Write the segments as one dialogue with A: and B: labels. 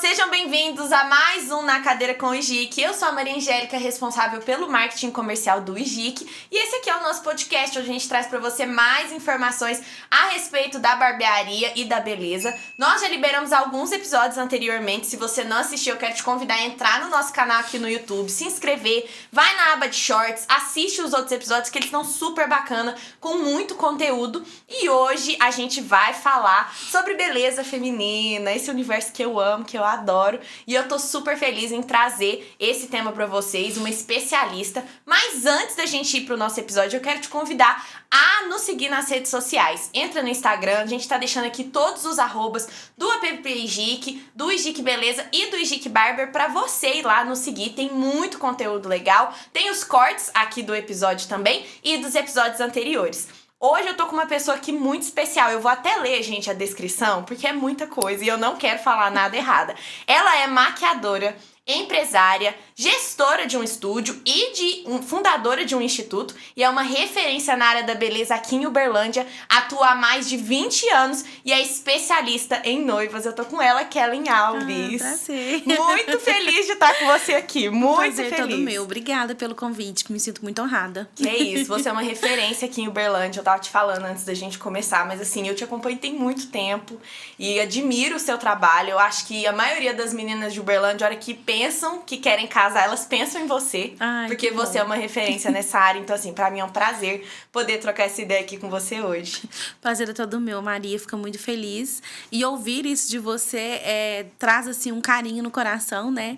A: Sejam bem-vindos a mais um Na Cadeira com o IGIC. Eu sou a Maria Angélica, responsável pelo marketing comercial do IGIC. E esse aqui é o nosso podcast, onde a gente traz para você mais informações a respeito da barbearia e da beleza. Nós já liberamos alguns episódios anteriormente. Se você não assistiu, eu quero te convidar a entrar no nosso canal aqui no YouTube, se inscrever, vai na aba de Shorts, assiste os outros episódios que eles estão super bacana, com muito conteúdo. E hoje a gente vai falar sobre beleza feminina, esse universo que eu amo, que eu adoro, e eu tô super feliz em trazer esse tema pra vocês, uma especialista. Mas antes da gente ir pro nosso episódio, eu quero te convidar a nos seguir nas redes sociais. Entra no Instagram, a gente tá deixando aqui todos os arrobas do app IGIC, do IGIC Beleza e do IGIC Barber pra você ir lá nos seguir. Tem muito conteúdo legal, tem os cortes aqui do episódio também e dos episódios anteriores. Hoje eu tô com uma pessoa aqui muito especial. Eu vou até ler, gente, a descrição, porque é muita coisa e eu não quero falar nada errada. Ela é maquiadora, empresária, gestora de um estúdio e fundadora de um instituto, e é uma referência na área da beleza aqui em Uberlândia, atua há mais de 20 anos e é especialista em noivas. Eu tô com ela, Kellen Alves.
B: Prazer.
A: Muito feliz de estar com você aqui, muito
B: prazer
A: feliz.
B: Todo meu. Obrigada pelo convite, me sinto muito honrada.
A: Que é isso, você é uma referência aqui em Uberlândia, eu tava te falando antes da gente começar, mas assim, eu te acompanho tem muito tempo e admiro o seu trabalho. Eu acho que a maioria das meninas de Uberlândia, a hora que pensam que querem casar, elas pensam em você.
B: Ai,
A: porque você é uma referência nessa área. Então, assim, pra mim é um prazer poder trocar essa ideia aqui com você hoje.
B: Prazer é todo meu, Maria. Fico muito feliz. E ouvir isso de você traz, assim, um carinho no coração, né?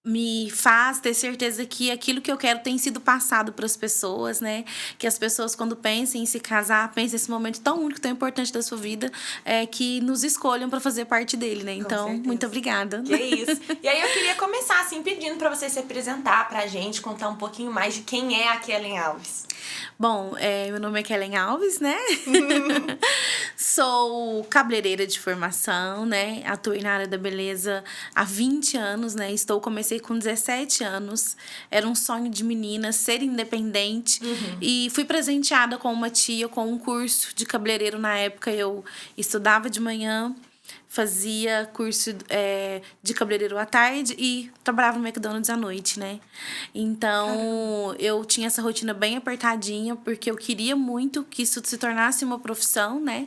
B: Me faz ter certeza que aquilo que eu quero tem sido passado para as pessoas, né? Que as pessoas, quando pensem em se casar, pensem nesse momento tão único, tão importante da sua vida, que nos escolham para fazer parte dele, né? Então, muito obrigada.
A: Que isso. E aí eu queria começar, assim, pedindo para você se apresentar pra gente, contar um pouquinho mais de quem é a Kellen Alves.
B: Bom, meu nome é Kellen Alves, né? Sou cabeleireira de formação, né? Atuei na área da beleza há 20 anos, né? Comecei com 17 anos. Era um sonho de menina ser independente. E fui presenteada com uma tia com um curso de cabeleireiro. Na época eu estudava de manhã, fazia curso de cabeleireiro à tarde e trabalhava no McDonald's à noite, né? Então, eu tinha essa rotina bem apertadinha, porque eu queria muito que isso se tornasse uma profissão, né?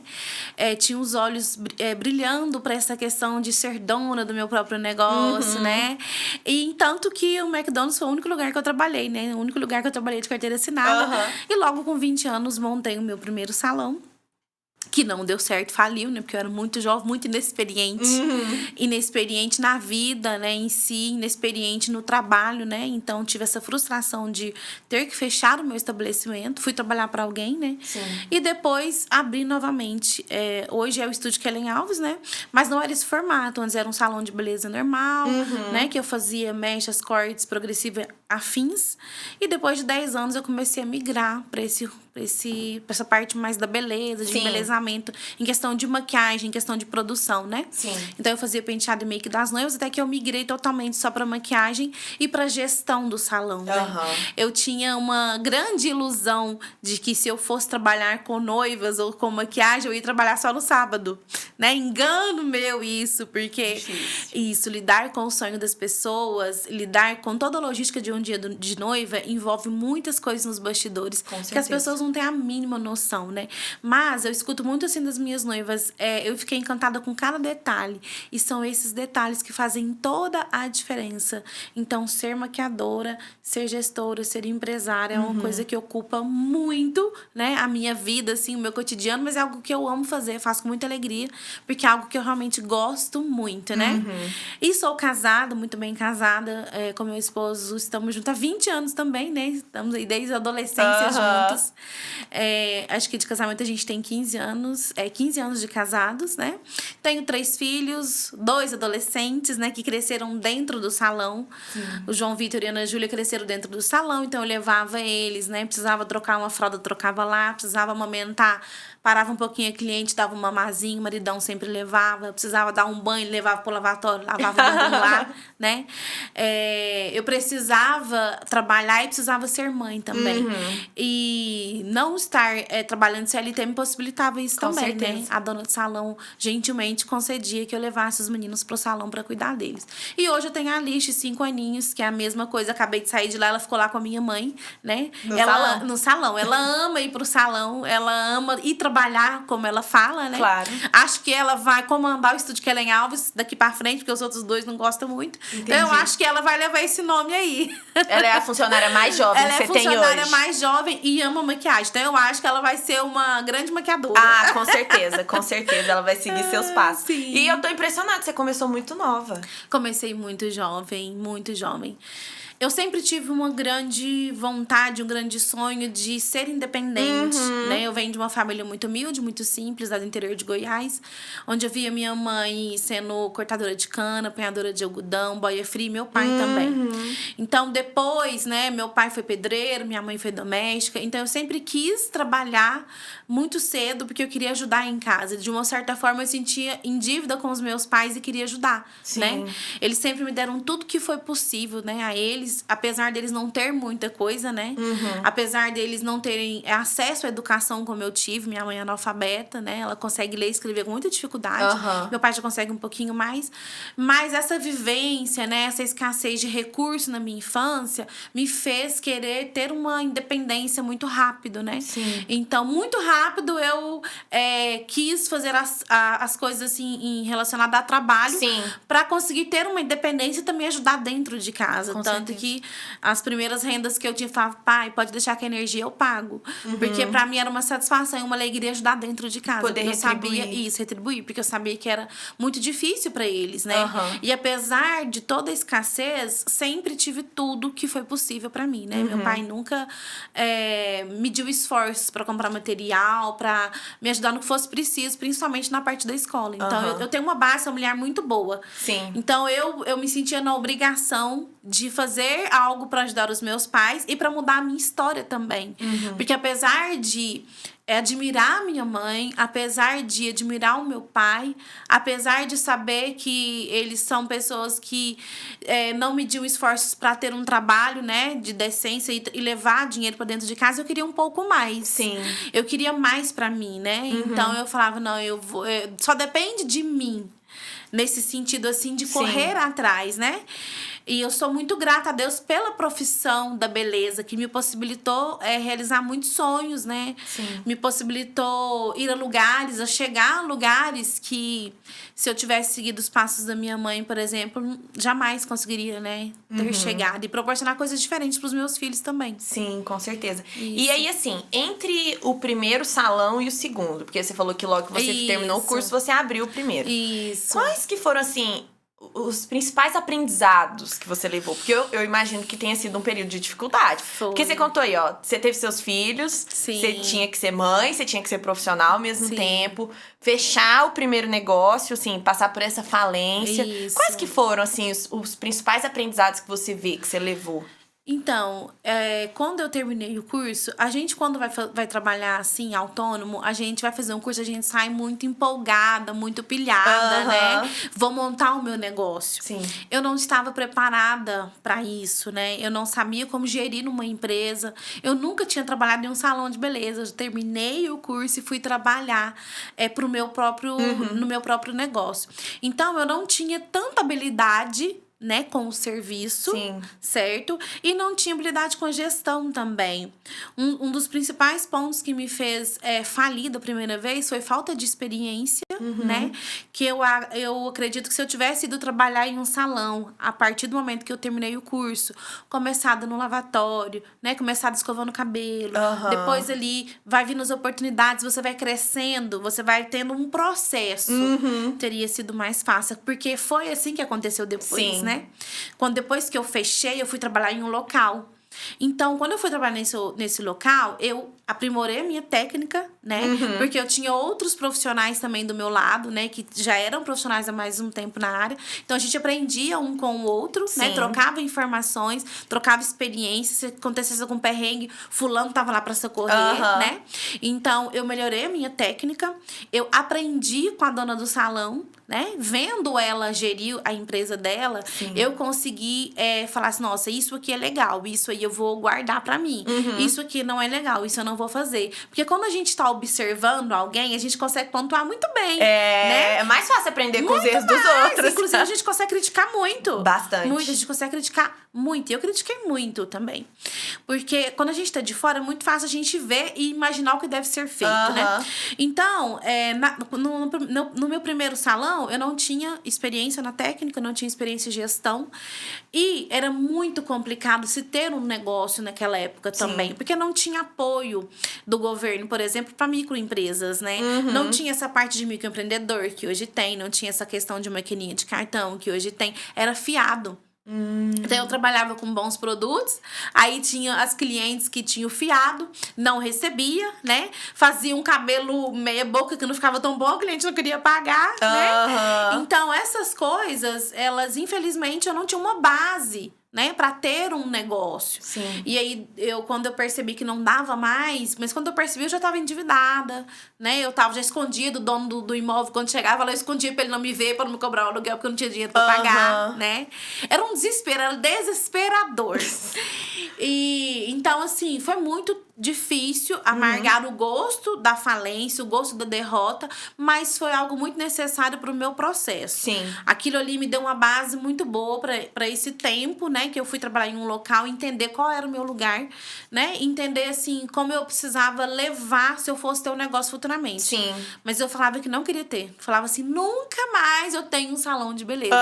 B: Tinha os olhos brilhando para essa questão de ser dona do meu próprio negócio, né? E tanto que o McDonald's foi o único lugar que eu trabalhei, né? O único lugar que eu trabalhei de carteira assinada. E logo com 20 anos, montei o meu primeiro salão. Que não deu certo, faliu, né? Porque eu era muito jovem, muito inexperiente. Inexperiente na vida, né? Em si, inexperiente no trabalho, né? Então, tive essa frustração de ter que fechar o meu estabelecimento. Fui trabalhar para alguém, né?
A: Sim.
B: E depois, abri novamente. Hoje é o Estúdio Kellen Alves, né? Mas não era esse formato. Antes era um salão de beleza normal, né? Que eu fazia mechas, cortes, progressiva, afins. E depois de 10 anos, eu comecei a migrar para essa parte mais da beleza, de embelezamento, em questão de maquiagem, em questão de produção, né?
A: Sim.
B: Então, eu fazia penteado e make das noivas, até que eu migrei totalmente só pra maquiagem e pra gestão do salão, né? Eu tinha uma grande ilusão de que se eu fosse trabalhar com noivas ou com maquiagem, eu ia trabalhar só no sábado, né? Engano meu isso, porque lidar com o sonho das pessoas, lidar com toda a logística de um dia de noiva, envolve muitas coisas nos bastidores, que as pessoas não têm a mínima noção, né? Mas eu escuto muito assim das minhas noivas, eu fiquei encantada com cada detalhe, e são esses detalhes que fazem toda a diferença. Então, ser maquiadora, ser gestora, ser empresária é uma coisa que ocupa muito, né, a minha vida, assim, o meu cotidiano, mas é algo que eu amo fazer, faço com muita alegria, porque é algo que eu realmente gosto muito, né? E sou casada, muito bem casada, com meu esposo, estamos juntos há 20 anos também, né? Estamos aí desde a adolescência juntos. Acho que de casamento a gente tem 15 anos, 15 anos de casados, né? Tenho 3 filhos, 2 adolescentes, né, que cresceram dentro do salão. O João Vitor e a Ana Júlia cresceram dentro do salão, então eu levava eles, né? Precisava trocar uma fralda, trocava lá, precisava amamentar, parava um pouquinho a cliente, dava um mamazinho, o maridão sempre levava, precisava dar um banho, levava pro lavatório, lavava o bumbum lá, né? Eu precisava trabalhar e precisava ser mãe também. E não estar trabalhando CLT me possibilitava isso
A: Com
B: também,
A: certeza.
B: né? A dona do salão gentilmente concedia que eu levasse os meninos pro salão para cuidar deles. E hoje eu tenho a Alice, 5 aninhos, que é a mesma coisa. Acabei de sair de lá, ela ficou lá com a minha mãe, né? No salão. Ela ama ir pro salão, ela ama ir trabalhar, como ela fala, né?
A: Claro.
B: Acho que ela vai comandar o estúdio Kellen Alves daqui pra frente, porque os outros dois não gostam muito.
A: Entendi.
B: Então eu acho que ela vai levar esse nome aí.
A: Ela é a funcionária mais jovem que você tem hoje.
B: Ela é a funcionária mais jovem e ama maquiagem. Então eu acho que ela vai ser uma grande maquiadora.
A: Ah, com certeza. Com certeza. Ela vai seguir seus passos.
B: Sim.
A: E eu tô impressionada, você começou muito nova.
B: Comecei muito jovem, muito jovem. Eu sempre tive uma grande vontade, um grande sonho de ser independente, né? Eu venho de uma família muito humilde, muito simples, lá do interior de Goiás, onde eu via minha mãe sendo cortadora de cana, apanhadora de algodão, boia fria, e meu pai também. Então, depois, né, meu pai foi pedreiro, minha mãe foi doméstica, então eu sempre quis trabalhar muito cedo, porque eu queria ajudar em casa. De uma certa forma, eu sentia em dívida com os meus pais e queria ajudar, né? Eles sempre me deram tudo que foi possível, né, a eles, apesar deles não ter muita coisa, né? Apesar deles não terem acesso à educação como eu tive, minha mãe é analfabeta, né? Ela consegue ler e escrever com muita dificuldade. Meu pai já consegue um pouquinho mais. Mas essa vivência, né? Essa escassez de recurso na minha infância me fez querer ter uma independência muito rápido, né?
A: Sim.
B: Então, muito rápido eu quis fazer as coisas assim relacionadas a trabalho para conseguir ter uma independência e também ajudar dentro de casa.
A: Com
B: Tanto
A: certeza.
B: que as primeiras rendas que eu tinha, falava, pai, pode deixar que a energia eu pago. Porque pra mim era uma satisfação e uma alegria ajudar dentro de casa.
A: Poder retribuir.
B: Eu sabia isso, retribuir, porque eu sabia que era muito difícil pra eles, né? E apesar de toda a escassez, sempre tive tudo que foi possível pra mim, né? Meu pai nunca mediu esforços pra comprar material, pra me ajudar no que fosse preciso, principalmente na parte da escola. Então, eu tenho uma base familiar muito boa.
A: Sim.
B: Então, eu me sentia na obrigação de fazer algo para ajudar os meus pais e para mudar a minha história também. Porque apesar de admirar a minha mãe, apesar de admirar o meu pai, apesar de saber que eles são pessoas que não mediam esforços para ter um trabalho, né, de decência e levar dinheiro para dentro de casa, eu queria um pouco mais.
A: Sim.
B: Eu queria mais para mim, né? Então eu falava, não, só depende de mim. Nesse sentido, assim, de correr atrás, né? E eu sou muito grata a Deus pela profissão da beleza, que me possibilitou realizar muitos sonhos, né?
A: Sim.
B: Me possibilitou ir a lugares, a chegar a lugares que, se eu tivesse seguido os passos da minha mãe, por exemplo, jamais conseguiria, né? Ter chegado. E proporcionar coisas diferentes para os meus filhos também.
A: Sim, com certeza.
B: Isso.
A: E aí, assim, entre o primeiro salão e o segundo, porque você falou que logo que você terminou o curso, você abriu o primeiro.
B: Isso.
A: Quais que foram, assim, os principais aprendizados que você levou? Porque eu imagino que tenha sido um período de dificuldade.
B: Foi.
A: Porque você contou aí, ó, você teve seus filhos, você tinha que ser mãe, você tinha que ser profissional ao mesmo tempo, fechar o primeiro negócio, assim, passar por essa falência.
B: Isso.
A: Quais que foram, assim, os principais aprendizados que você vê, que você levou?
B: Então, quando eu terminei o curso, a gente, quando vai trabalhar assim, autônomo, a gente vai fazer um curso, a gente sai muito empolgada, muito pilhada, né? Vou montar o meu negócio.
A: Sim.
B: Eu não estava preparada para isso, né? Eu não sabia como gerir numa empresa. Eu nunca tinha trabalhado em um salão de beleza. Eu terminei o curso e fui trabalhar pro meu próprio, no meu próprio negócio. Então, eu não tinha tanta habilidade, né, com o serviço, certo? E não tinha habilidade com a gestão também. Um dos principais pontos que me fez falir da primeira vez foi falta de experiência, né? Que eu acredito que se eu tivesse ido trabalhar em um salão, a partir do momento que eu terminei o curso, começado no lavatório, né? Começado escovando o cabelo, depois ali vai vindo as oportunidades, você vai crescendo, você vai tendo um processo. Teria sido mais fácil, porque foi assim que aconteceu depois, né? Depois que eu fechei, eu fui trabalhar em um local. Então, quando eu fui trabalhar nesse local, eu aprimorei a minha técnica, né? Porque eu tinha outros profissionais também do meu lado, né? Que já eram profissionais há mais um tempo na área. Então, a gente aprendia um com o outro, né? Trocava informações, trocava experiências. Se acontecesse algum perrengue, fulano tava lá pra socorrer, né? Então, eu melhorei a minha técnica. Eu aprendi com a dona do salão, né? Vendo ela gerir a empresa dela, eu consegui falar assim, nossa, isso aqui é legal, isso aí eu vou guardar pra mim. Isso aqui não é legal, isso eu não vou fazer. Porque quando a gente tá observando alguém, a gente consegue pontuar muito bem,
A: né? É mais fácil aprender com os erros dos outros.
B: Inclusive, a gente consegue criticar muito.
A: Bastante.
B: Muito, a gente consegue criticar muito. E eu critiquei muito também. Porque quando a gente tá de fora, é muito fácil a gente ver e imaginar o que deve ser feito, né? Então, no meu primeiro salão, eu não tinha experiência na técnica, não tinha experiência em gestão. E era muito complicado se ter um negócio naquela época também. Porque não tinha apoio do governo, por exemplo, para microempresas, né? Não tinha essa parte de microempreendedor que hoje tem, não tinha essa questão de maquininha de cartão que hoje tem. Era fiado. Então, eu trabalhava com bons produtos, aí tinha as clientes que tinham fiado, não recebia, né? Fazia um cabelo meia boca que não ficava tão bom, o cliente não queria pagar, né? Então, essas coisas, elas, infelizmente, eu não tinha uma base, né, pra ter um negócio.
A: Sim.
B: E aí, quando eu percebi que não dava mais, mas quando eu percebi, eu já tava endividada, né? Eu tava já escondido, o dono do imóvel, quando chegava, eu escondia pra ele não me ver, pra não me cobrar o aluguel, porque eu não tinha dinheiro pra pagar, né? Era um desespero, era desesperador. E, então, assim, foi muito difícil amargar o gosto da falência, o gosto da derrota, mas foi algo muito necessário pro meu processo.
A: Sim.
B: Aquilo ali me deu uma base muito boa pra esse tempo, né? Que eu fui trabalhar em um local, entender qual era o meu lugar, né? Entender, assim, como eu precisava levar se eu fosse ter um negócio futuramente.
A: Sim.
B: Mas eu falava que não queria ter. Falava assim, nunca mais eu tenho um salão de beleza.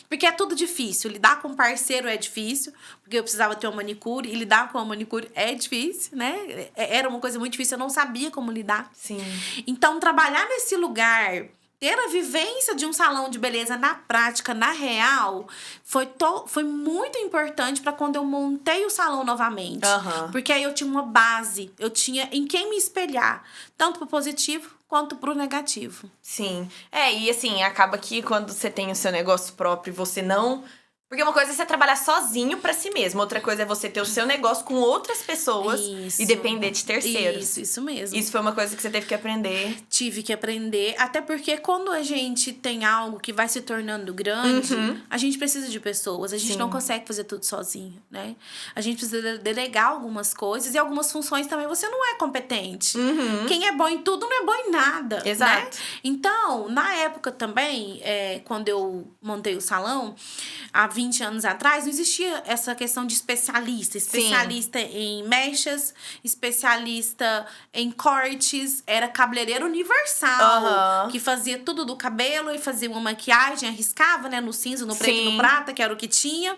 B: Porque é tudo difícil. Lidar com parceiro é difícil, porque eu precisava ter uma manicure, e lidar com uma manicure é difícil, né? Era uma coisa muito difícil, eu não sabia como lidar.
A: Sim.
B: Então, trabalhar nesse lugar, ter a vivência de um salão de beleza na prática, na real, foi muito importante para quando eu montei o salão novamente. Porque aí eu tinha uma base, eu tinha em quem me espelhar, tanto pro positivo quanto pro negativo.
A: Sim. E assim, acaba que quando você tem o seu negócio próprio, você não... Porque uma coisa é você trabalhar sozinho pra si mesmo. Outra coisa é você ter o seu negócio com outras pessoas e depender de terceiros.
B: Isso mesmo.
A: Isso foi uma coisa que você teve que aprender.
B: Tive que aprender. Até porque quando a gente tem algo que vai se tornando grande, a gente precisa de pessoas. A gente não consegue fazer tudo sozinho, né? A gente precisa delegar algumas coisas e algumas funções também você não é competente. Quem é bom em tudo não é bom em nada.
A: Exato.
B: Né? Então, na época também, quando eu montei o salão, há 20 anos atrás, não existia essa questão de especialista. Especialista em mechas, especialista em cortes. Era cabeleireiro universal. Que fazia tudo do cabelo e fazia uma maquiagem, arriscava, né? No cinza, no preto e no prata, que era o que tinha.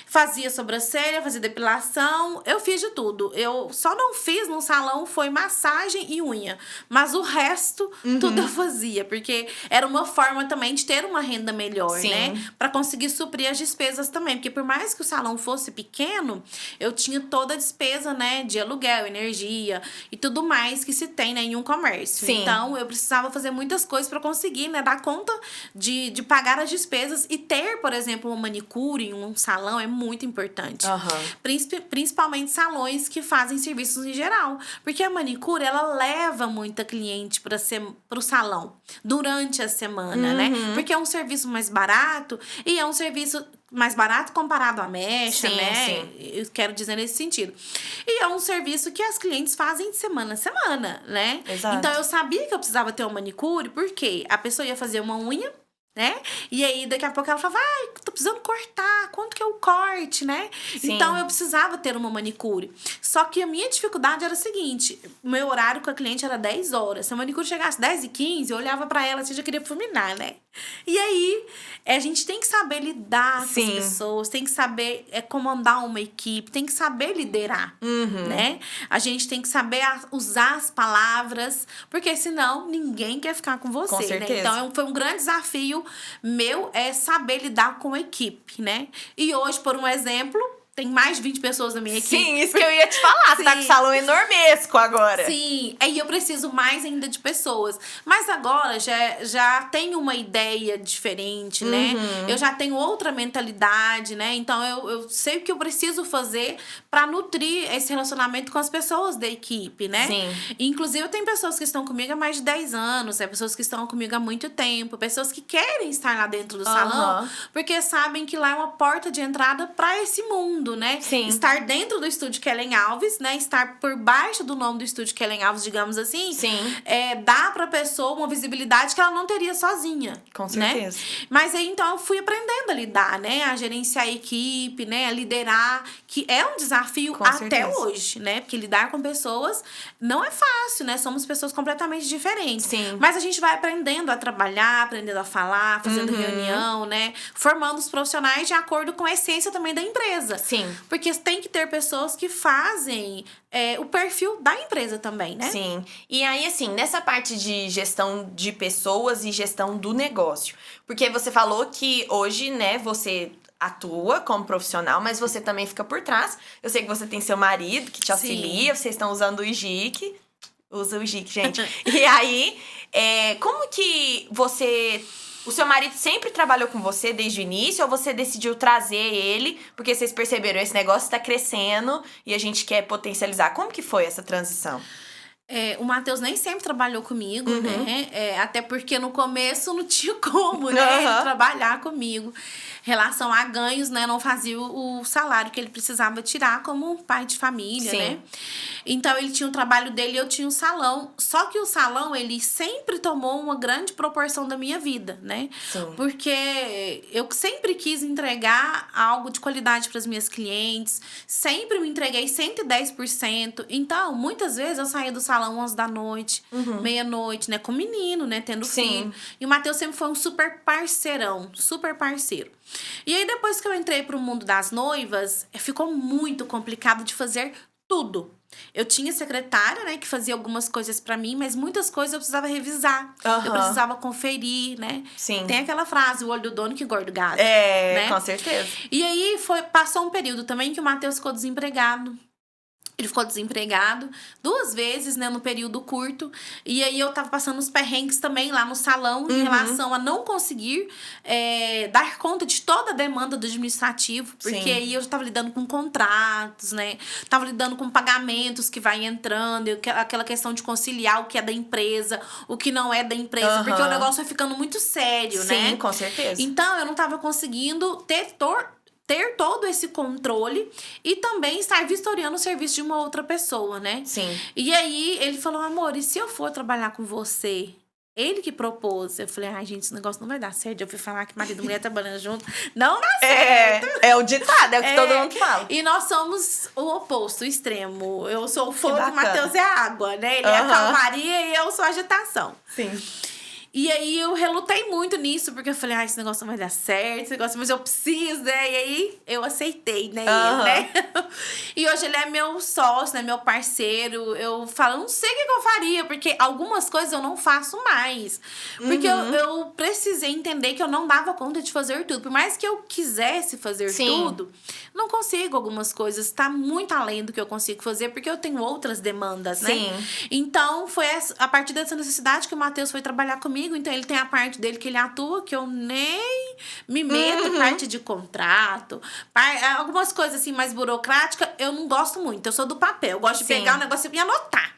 B: Fazia sobrancelha, fazia depilação. Eu fiz de tudo. Eu só não fiz no salão foi massagem e unha. Mas o resto, tudo eu fazia. Porque era uma forma também de ter uma renda melhor, né? Pra conseguir suprir as despesas também. Porque por mais que o salão fosse pequeno, eu tinha toda a despesa, né? De aluguel, energia e tudo mais que se tem, né, em um comércio. Então, eu precisava fazer muitas coisas pra conseguir, né? Dar conta de pagar as despesas. E ter, por exemplo, uma manicure em um salão é muito importante. Principalmente salões que fazem serviços em geral. Porque a manicure, ela leva muita cliente pro salão durante a semana, né? Porque é um serviço mais barato e é um serviço mais barato comparado à mecha, né? Eu quero dizer nesse sentido. E é um serviço que as clientes fazem de semana a semana, né?
A: Exato.
B: Então, eu sabia que eu precisava ter uma manicure, porque a pessoa ia fazer uma unha, né? E aí, daqui a pouco ela falava, tô precisando cortar, quanto que é o corte, né? Então, eu precisava ter uma manicure. Só que a minha dificuldade era a seguinte, o meu horário com a cliente era 10 horas. Se a manicure chegasse 10h15, eu olhava pra ela assim, já queria fulminar, né? E aí, a gente tem que saber lidar com as pessoas, tem que saber comandar uma equipe, tem que saber liderar, né? A gente tem que saber usar as palavras, porque senão ninguém quer ficar com você,
A: com certeza.
B: Né? Então, foi um grande desafio meu saber lidar com a equipe, né? E hoje, por um exemplo, tem mais de 20 pessoas na minha equipe.
A: Sim, isso que eu ia te falar. Você tá com um salão enormesco agora.
B: Sim, aí eu preciso mais ainda de pessoas. Mas agora já tenho uma ideia diferente, né? Eu já tenho outra mentalidade, né? Então eu sei o que eu preciso fazer pra nutrir esse relacionamento com as pessoas da equipe, né?
A: Sim.
B: Inclusive, eu tenho pessoas que estão comigo há mais de 10 anos, pessoas que estão comigo há muito tempo, pessoas que querem estar lá dentro do salão, porque sabem que lá é uma porta de entrada pra esse mundo. mundo, né?
A: Sim.
B: Estar dentro do Estúdio Kellen Alves, né? Estar por baixo do nome do Estúdio Kellen Alves, digamos assim.
A: Sim.
B: Dá pra pessoa uma visibilidade que ela não teria sozinha.
A: Com certeza.
B: Né? Mas aí, então, eu fui aprendendo a lidar, né? A gerenciar a equipe, né? A liderar, que é um desafio
A: Com
B: até
A: certeza.
B: hoje, né? Porque lidar com pessoas não é fácil, né? Somos pessoas completamente diferentes.
A: Sim.
B: Mas a gente vai aprendendo a trabalhar, aprendendo a falar, fazendo reunião, né? Formando os profissionais de acordo com a essência também da empresa.
A: Sim.
B: Porque tem que ter pessoas que fazem o perfil da empresa também, né?
A: Sim. E aí, assim, nessa parte de gestão de pessoas e gestão do negócio. Porque você falou que hoje, né, você atua como profissional, mas você também fica por trás. Eu sei que você tem seu marido que te auxilia, vocês estão usando o IGIC. Usa o IGIC, gente. E aí, como que você... O seu marido sempre trabalhou com você desde o início ou você decidiu trazer ele porque vocês perceberam esse negócio está crescendo e a gente quer potencializar? Como que foi essa transição?
B: O Matheus nem sempre trabalhou comigo, né? Até porque no começo não tinha como, né? Ele trabalhar comigo. Relação a ganhos, né? Não fazia o salário que ele precisava tirar como pai de família, né? Então, ele tinha o trabalho dele e eu tinha o salão. Só que o salão, ele sempre tomou uma grande proporção da minha vida, né?
A: Sim.
B: Porque eu sempre quis entregar algo de qualidade para as minhas clientes. Sempre me entreguei 110%. Então, muitas vezes eu saía do salão 11 da noite, meia-noite, né? Com menino, né? Tendo filho. E o Matheus sempre foi um super parceirão, super parceiro. E aí, depois que eu entrei pro mundo das noivas, ficou muito complicado de fazer tudo. Eu tinha secretária, né, que fazia algumas coisas pra mim, mas muitas coisas eu precisava revisar. Eu precisava conferir, né?
A: Sim.
B: Tem aquela frase, o olho do dono que engorda o gado.
A: Né? Com certeza.
B: E aí, passou um período também que o Matheus ficou desempregado. Ele ficou desempregado 2 vezes, né, no período curto. E aí, eu tava passando uns perrengues também lá no salão em relação a não conseguir dar conta de toda a demanda do administrativo. Porque aí eu tava lidando com contratos, né? Tava lidando com pagamentos que vai entrando. Aquela questão de conciliar o que é da empresa, o que não é da empresa. Porque o negócio vai ficando muito sério, né?
A: Sim, com certeza.
B: Então, eu não tava conseguindo ter todo esse controle e também estar vistoriando o serviço de uma outra pessoa, né?
A: Sim.
B: E aí, ele falou, amor, e se eu for trabalhar com você? Ele que propôs. Eu falei, ai, gente, esse negócio não vai dar certo. Eu fui falar que marido e mulher trabalhando junto. Não dá certo.
A: É o ditado, é o que todo mundo fala.
B: E nós somos o oposto, o extremo. Eu sou o fogo, o
A: bacana.
B: Matheus é a água, né? Ele é a calmaria e eu sou a agitação.
A: Sim.
B: E aí, eu relutei muito nisso, porque eu falei, esse negócio não vai dar certo, esse negócio, mas eu preciso, né? E aí, eu aceitei, né? Ele, né? E hoje ele é meu sócio, né? Meu parceiro. Eu falo, não sei o que eu faria, porque algumas coisas eu não faço mais. Porque eu precisei entender que eu não dava conta de fazer tudo. Por mais que eu quisesse fazer tudo, não consigo algumas coisas. Tá muito além do que eu consigo fazer, porque eu tenho outras demandas, né?
A: Sim.
B: Então, foi a partir dessa necessidade que o Matheus foi trabalhar comigo. Então, ele tem a parte dele que ele atua, que eu nem me meto, parte de contrato, algumas coisas assim mais burocráticas, eu não gosto muito. Eu sou do papel, eu gosto de pegar o negócio e anotar.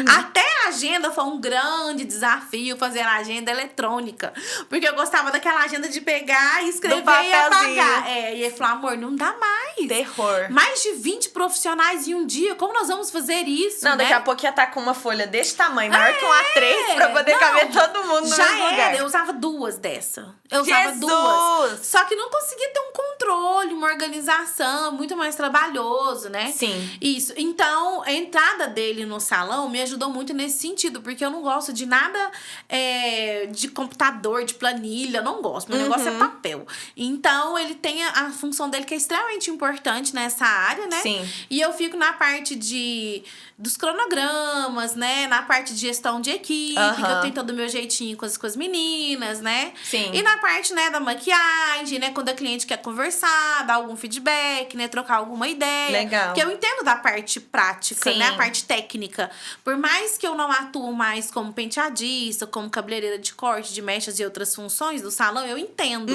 B: Até a agenda foi um grande desafio fazer a agenda eletrônica. Porque eu gostava daquela agenda de pegar e escrever e apagar. E ele falou, amor, não dá mais.
A: Terror.
B: Mais de 20 profissionais em um dia. Como nós vamos fazer isso?
A: Não, daqui a pouco ia estar com uma folha desse tamanho, maior que um A3, pra poder caber todo mundo no mesmo lugar.
B: Eu usava 2 dessa. Eu usava 2. Só que não conseguia ter um controle, uma organização, muito mais trabalhoso, né?
A: Sim.
B: Isso. Então, a entrada dele no salão me ajudou muito nesse sentido, porque eu não gosto de nada de computador, de planilha, eu não gosto. Meu negócio é papel. Então, ele tem a função dele que é extremamente importante nessa área, né?
A: Sim.
B: E eu fico na parte dos cronogramas, né? Na parte de gestão de equipe, que eu tenho todo o meu jeitinho com as meninas, né?
A: Sim.
B: E na parte, né, da maquiagem, né? Quando a cliente quer conversar, dar algum feedback, né? Trocar alguma ideia.
A: Legal.
B: Que eu entendo da parte prática, né? A parte técnica. Por mais que eu não atuo mais como penteadista, como cabeleireira de corte, de mechas e outras funções do salão, eu entendo.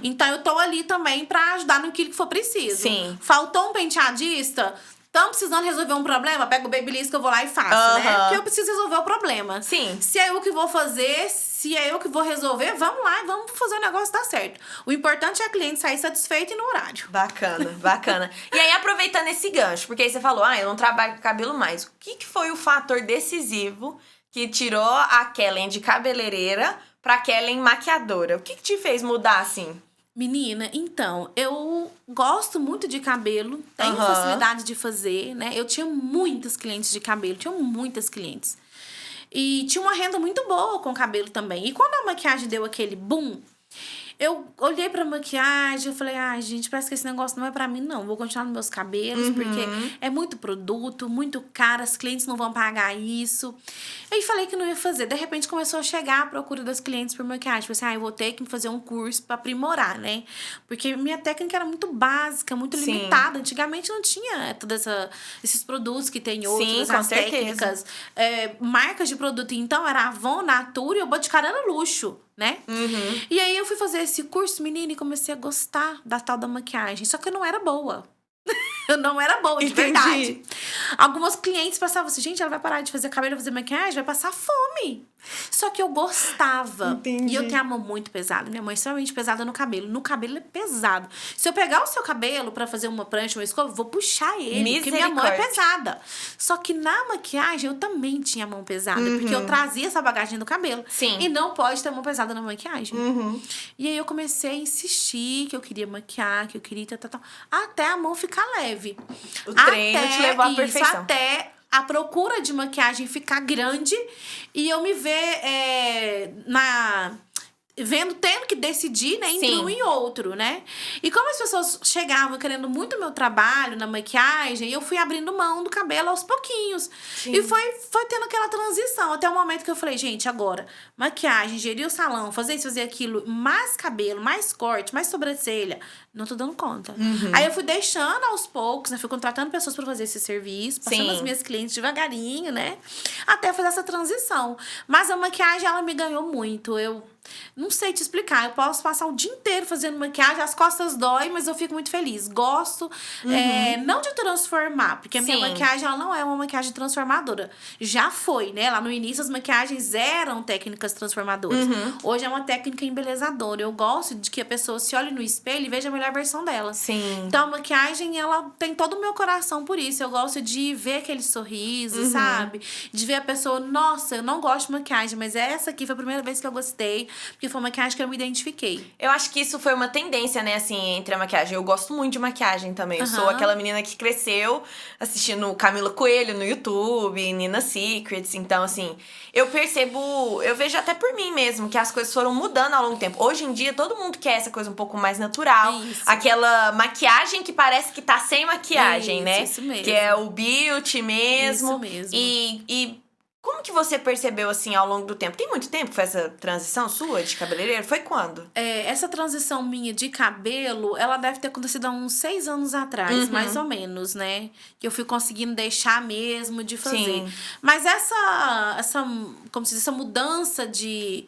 B: Então, eu tô ali também pra ajudar no que for preciso.
A: Sim.
B: Faltou um penteadista? Estão precisando resolver um problema? Pega o Babyliss que eu vou lá e faço, né? Porque eu preciso resolver o problema.
A: Sim.
B: Se é eu que vou fazer, se é eu que vou resolver, vamos lá e vamos fazer o negócio dar certo. O importante é a cliente sair satisfeita e no horário.
A: Bacana, bacana. E aí, aproveitando esse gancho, porque aí você falou, eu não trabalho com cabelo mais. O que foi o fator decisivo que tirou a Kellen de cabeleireira pra Kellen maquiadora? O que te fez mudar, assim?
B: Menina, então, eu gosto muito de cabelo, tenho facilidade de fazer, né? Eu tinha muitas clientes de cabelo, tinha muitas clientes. E tinha uma renda muito boa com o cabelo também. E quando a maquiagem deu aquele boom, eu olhei pra maquiagem, eu falei, gente, parece que esse negócio não é pra mim, não. Vou continuar nos meus cabelos, porque é muito produto, muito caro, as clientes não vão pagar isso. Aí falei que não ia fazer. De repente começou a chegar a procura das clientes por maquiagem. Falei assim, eu vou ter que fazer um curso pra aprimorar, né? Porque minha técnica era muito básica, muito limitada. Antigamente não tinha todos esses produtos que tem hoje,
A: Sim,
B: as técnicas. Marcas de produto, então, era Avon, Natura e o Boticário era luxo, né? E aí eu fui fazer esse curso, menina, e comecei a gostar da tal da maquiagem. Só que eu não era boa. Eu não era boa, de verdade. Algumas clientes passavam assim, gente, ela vai parar de fazer cabelo, fazer maquiagem, vai passar fome. Só que eu gostava.
A: Entendi.
B: E eu tenho a mão muito pesada. Minha mão é extremamente pesada no cabelo. No cabelo é pesado. Se eu pegar o seu cabelo pra fazer uma prancha, uma escova, eu vou puxar ele, porque minha mão é pesada. Só que na maquiagem eu também tinha a mão pesada, porque eu trazia essa bagagem do cabelo.
A: Sim.
B: E não pode ter mão pesada na maquiagem. E aí eu comecei a insistir que eu queria maquiar, que eu queria tal, até a mão ficar leve.
A: O treino te levou à perfeição.
B: Até a procura de maquiagem ficar grande e eu me ver tendo que decidir, né, entre um e outro, né? E como as pessoas chegavam querendo muito meu trabalho na maquiagem, eu fui abrindo mão do cabelo aos pouquinhos. Sim. E foi tendo aquela transição, até o momento que eu falei, gente, agora, maquiagem, gerir o salão, fazer isso, fazer aquilo, mais cabelo, mais corte, mais sobrancelha, não tô dando conta. Aí eu fui deixando aos poucos, né, fui contratando pessoas para fazer esse serviço, passando as minhas clientes devagarinho, né, até fazer essa transição. Mas a maquiagem, ela me ganhou muito, eu não sei te explicar. Eu posso passar o dia inteiro fazendo maquiagem, as costas doem, mas eu fico muito feliz. Gosto, não de transformar, porque a minha maquiagem, ela não é uma maquiagem transformadora. Já foi, né? Lá no início, as maquiagens eram técnicas transformadoras. Hoje é uma técnica embelezadora. Eu gosto de que a pessoa se olhe no espelho e veja a melhor versão dela.
A: Sim.
B: Então, a maquiagem, ela tem todo o meu coração por isso. Eu gosto de ver aquele sorriso, sabe? De ver a pessoa, nossa, eu não gosto de maquiagem, mas essa aqui foi a primeira vez que eu gostei. Porque foi uma maquiagem que eu me identifiquei.
A: Eu acho que isso foi uma tendência, né, assim, entre a maquiagem. Eu gosto muito de maquiagem também. Eu sou aquela menina que cresceu assistindo Camila Coelho no YouTube, Nina Secrets. Então, assim, eu vejo até por mim mesmo, que as coisas foram mudando ao longo do tempo. Hoje em dia, todo mundo quer essa coisa um pouco mais natural. Isso. Aquela maquiagem que parece que tá sem maquiagem, né?
B: Isso mesmo.
A: Que é o beauty mesmo.
B: Isso mesmo.
A: E como que você percebeu, assim, ao longo do tempo? Tem muito tempo que foi essa transição sua de cabeleireiro? Foi quando?
B: Essa transição minha de cabelo, ela deve ter acontecido há uns 6 anos atrás, mais ou menos, né? Que eu fui conseguindo deixar mesmo de fazer. Sim. Mas como se diz, essa mudança de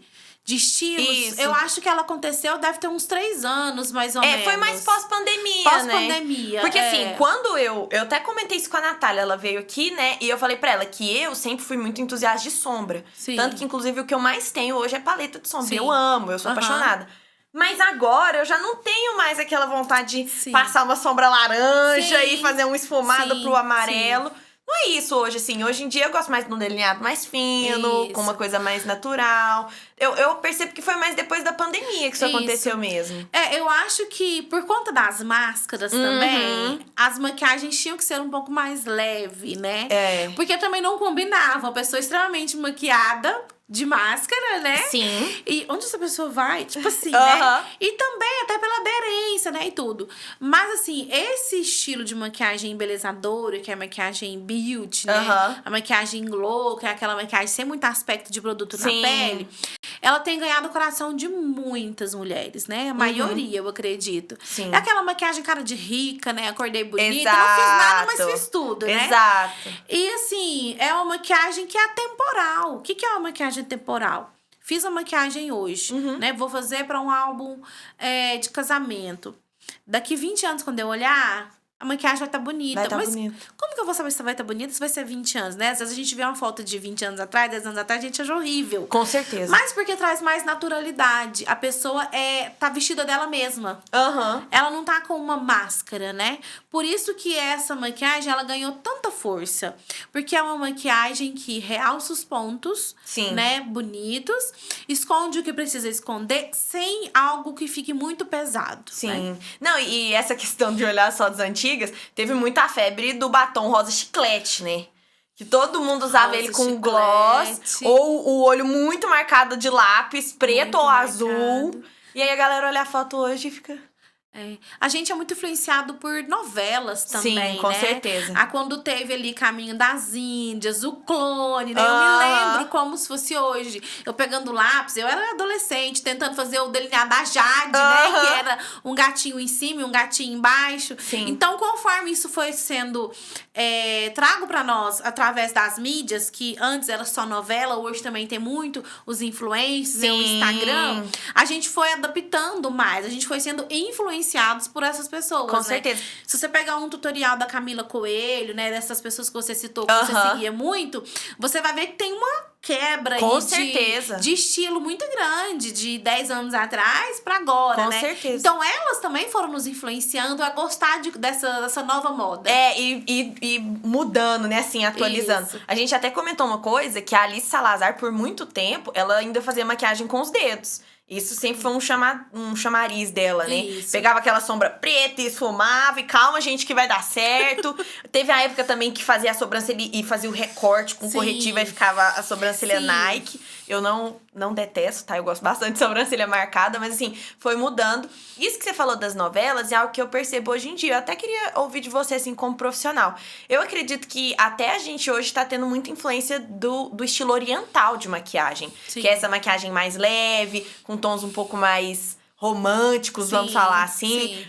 B: estilos, eu acho que ela aconteceu, deve ter uns 3 anos, mais ou menos.
A: Foi mais pós-pandemia,
B: Pós-pandemia,
A: Porque assim, quando eu até comentei isso com a Natália, ela veio aqui, né, e eu falei pra ela que eu sempre fui muito entusiasta de sombra. Sim. Tanto que, inclusive, o que eu mais tenho hoje é paleta de sombra. Sim. Eu amo, eu sou apaixonada. Mas agora eu já não tenho mais aquela vontade de passar uma sombra laranja e fazer um esfumado pro amarelo. Não é isso hoje, assim. Hoje em dia eu gosto mais de um delineado mais fino, com uma coisa mais natural. Eu percebo que foi mais depois da pandemia que isso aconteceu mesmo.
B: Eu acho que por conta das máscaras também, as maquiagens tinham que ser um pouco mais leve, né? Porque também não combinava. Uma pessoa extremamente maquiada, de máscara, né?
A: Sim.
B: E onde essa pessoa vai? Tipo assim, né? E também até pela aderência, né? E tudo. Mas, assim, esse estilo de maquiagem embelezadora, que é a maquiagem beauty, né? A maquiagem glow, que é aquela maquiagem sem muito aspecto de produto na pele. Ela tem ganhado o coração de muitas mulheres, né? A maioria, eu acredito. Sim. É aquela maquiagem cara de rica, né? Acordei bonita, não fiz nada, mas fiz tudo, né?
A: Exato.
B: E, assim, é uma maquiagem que é atemporal. O que é uma maquiagem temporal? Fiz a maquiagem hoje, né? Vou fazer para um álbum de casamento. Daqui 20 anos, quando eu olhar, a maquiagem vai estar bonita.
A: Vai estar
B: Mas
A: bonita.
B: como que eu vou saber se vai estar bonita, se vai ser 20 anos, né? Às vezes a gente vê uma foto de 20 anos atrás, 10 anos atrás, a gente acha horrível.
A: Com certeza.
B: Mas porque traz mais naturalidade. A pessoa tá vestida dela mesma. Ela não tá com uma máscara, né? Por isso que essa maquiagem, ela ganhou tanta força. Porque é uma maquiagem que realça os pontos,
A: Sim.
B: né? Bonitos. Esconde o que precisa esconder, sem algo que fique muito pesado.
A: Sim.
B: Né?
A: Não, e essa questão de olhar só das antigas, teve muita febre do batom rosa chiclete, né? Que todo mundo usava
B: Rosa
A: ele com
B: chiclete.
A: gloss, ou o olho muito marcado de lápis, preto
B: Muito
A: ou
B: marcado.
A: azul. E aí a galera olha a foto hoje e fica...
B: A gente é muito influenciado por novelas também,
A: Sim, com
B: né?
A: certeza.
B: Quando teve ali Caminho das Índias, o Clone, né? Eu me lembro como se fosse hoje. Eu pegando lápis, eu era adolescente, tentando fazer o delineado da Jade, né? Que era um gatinho em cima e um gatinho embaixo.
A: Sim.
B: Então, conforme isso foi sendo trago pra nós através das mídias, que antes era só novela, hoje também tem muito os influencers, o Instagram, a gente foi adaptando mais, a gente foi sendo influenciados por essas pessoas,
A: Com certeza.
B: Se você pegar um tutorial da Camila Coelho, né, dessas pessoas que você citou, que você seguia muito, você vai ver que tem uma quebra de estilo muito grande, de 10 anos atrás pra agora, né?
A: Com certeza.
B: Então, elas também foram nos influenciando a gostar dessa nova moda.
A: E mudando, né, assim, atualizando.
B: Isso.
A: A gente até comentou uma coisa, que a Alice Salazar, por muito tempo, ela ainda fazia maquiagem com os dedos. Isso sempre foi um chamariz dela, né?
B: Isso.
A: Pegava aquela sombra preta e esfumava, e calma, gente, que vai dar certo. Teve a época também que fazia a sobrancelha e fazia o recorte com corretivo, e ficava a sobrancelha Nike. Eu não detesto, tá? Eu gosto bastante de sobrancelha marcada, mas assim, foi mudando. Isso que você falou das novelas é algo que eu percebo hoje em dia. Eu até queria ouvir de você, assim, como profissional. Eu acredito que até a gente hoje tá tendo muita influência do estilo oriental de maquiagem.
B: Sim.
A: Que é essa maquiagem mais leve, com tons um pouco mais românticos, vamos falar assim,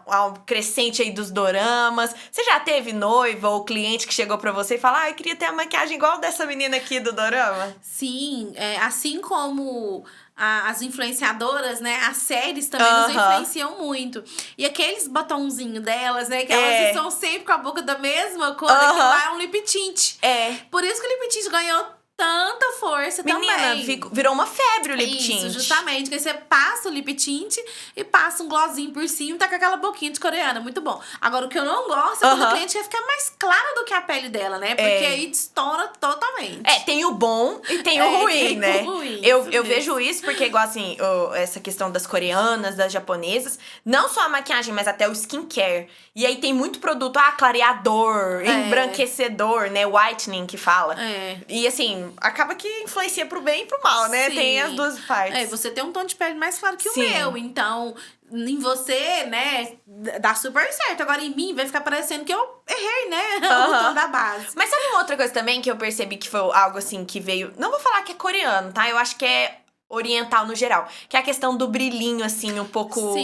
A: ao crescente aí dos doramas. Você já teve noiva ou cliente que chegou pra você e falou: eu queria ter a maquiagem igual dessa menina aqui do dorama?
B: Sim, assim como as influenciadoras, né? As séries também nos influenciam muito. E aqueles batonzinhos delas, né? Que elas estão sempre com a boca da mesma cor, que lá é um lip tint. Por isso que o lip tint ganhou tanta força também.
A: Menina, virou uma febre o lip tint.
B: Isso, justamente. Que aí você passa o lip tint e passa um glossinho por cima e tá com aquela boquinha de coreana. Muito bom. Agora, o que eu não gosto é quando o cliente quer ficar mais clara do que a pele dela, né? Porque aí destoura totalmente.
A: Tem o bom e tem o ruim, né? Eu vejo isso porque, igual assim, essa questão das coreanas, das japonesas, não só a maquiagem, mas até o skincare. E aí tem muito produto, clareador, embranquecedor, né? Whitening que fala. E assim, acaba que influencia pro bem e pro mal, né?
B: Sim.
A: Tem as duas partes.
B: Você tem um tom de pele mais claro que o meu, então em você, né, dá super certo. Agora em mim vai ficar parecendo que eu errei, né? O tom da base.
A: Mas sabe uma outra coisa também que eu percebi que foi algo assim que veio... Não vou falar que é coreano, tá? Eu acho que é oriental no geral. Que é a questão do brilhinho, assim, um pouco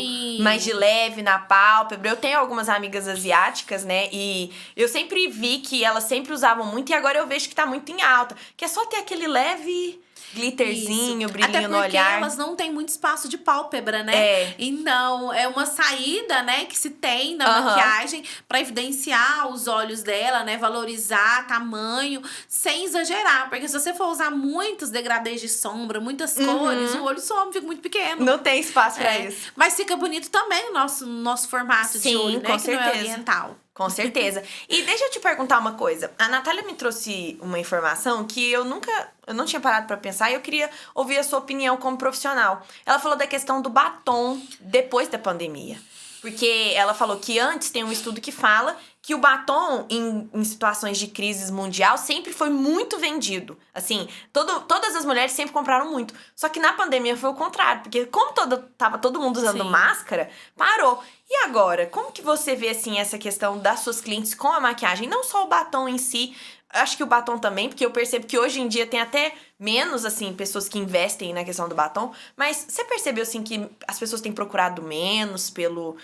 A: mais de leve na pálpebra. Eu tenho algumas amigas asiáticas, né? E eu sempre vi que elas sempre usavam muito. E agora eu vejo que tá muito em alta. Que é só ter aquele leve glitterzinho, brilhinho no olhar.
B: Até porque elas não têm muito espaço de pálpebra, né? Então, é uma saída, né, que se tem na maquiagem pra evidenciar os olhos dela, né? Valorizar tamanho, sem exagerar. Porque se você for usar muitos degradês de sombra, muitas cores, o olho some, fica muito pequeno.
A: Não tem espaço pra isso.
B: Mas fica bonito também o nosso formato de olho, né?
A: Com
B: que
A: certeza.
B: não é oriental.
A: Com certeza. E deixa eu te perguntar uma coisa. A Natália me trouxe uma informação que eu não tinha parado pra pensar e eu queria ouvir a sua opinião como profissional. Ela falou da questão do batom depois da pandemia. Porque ela falou que antes tem um estudo que fala que o batom, em situações de crise mundial, sempre foi muito vendido. Assim, todas as mulheres sempre compraram muito. Só que na pandemia foi o contrário. Porque como tava todo mundo usando máscara, parou. E agora, como que você vê, assim, essa questão das suas clientes com a maquiagem? Não só o batom em si, acho que o batom também, porque eu percebo que hoje em dia tem até menos, assim, pessoas que investem na questão do batom. Mas você percebeu, assim, que as pessoas têm procurado menos pelo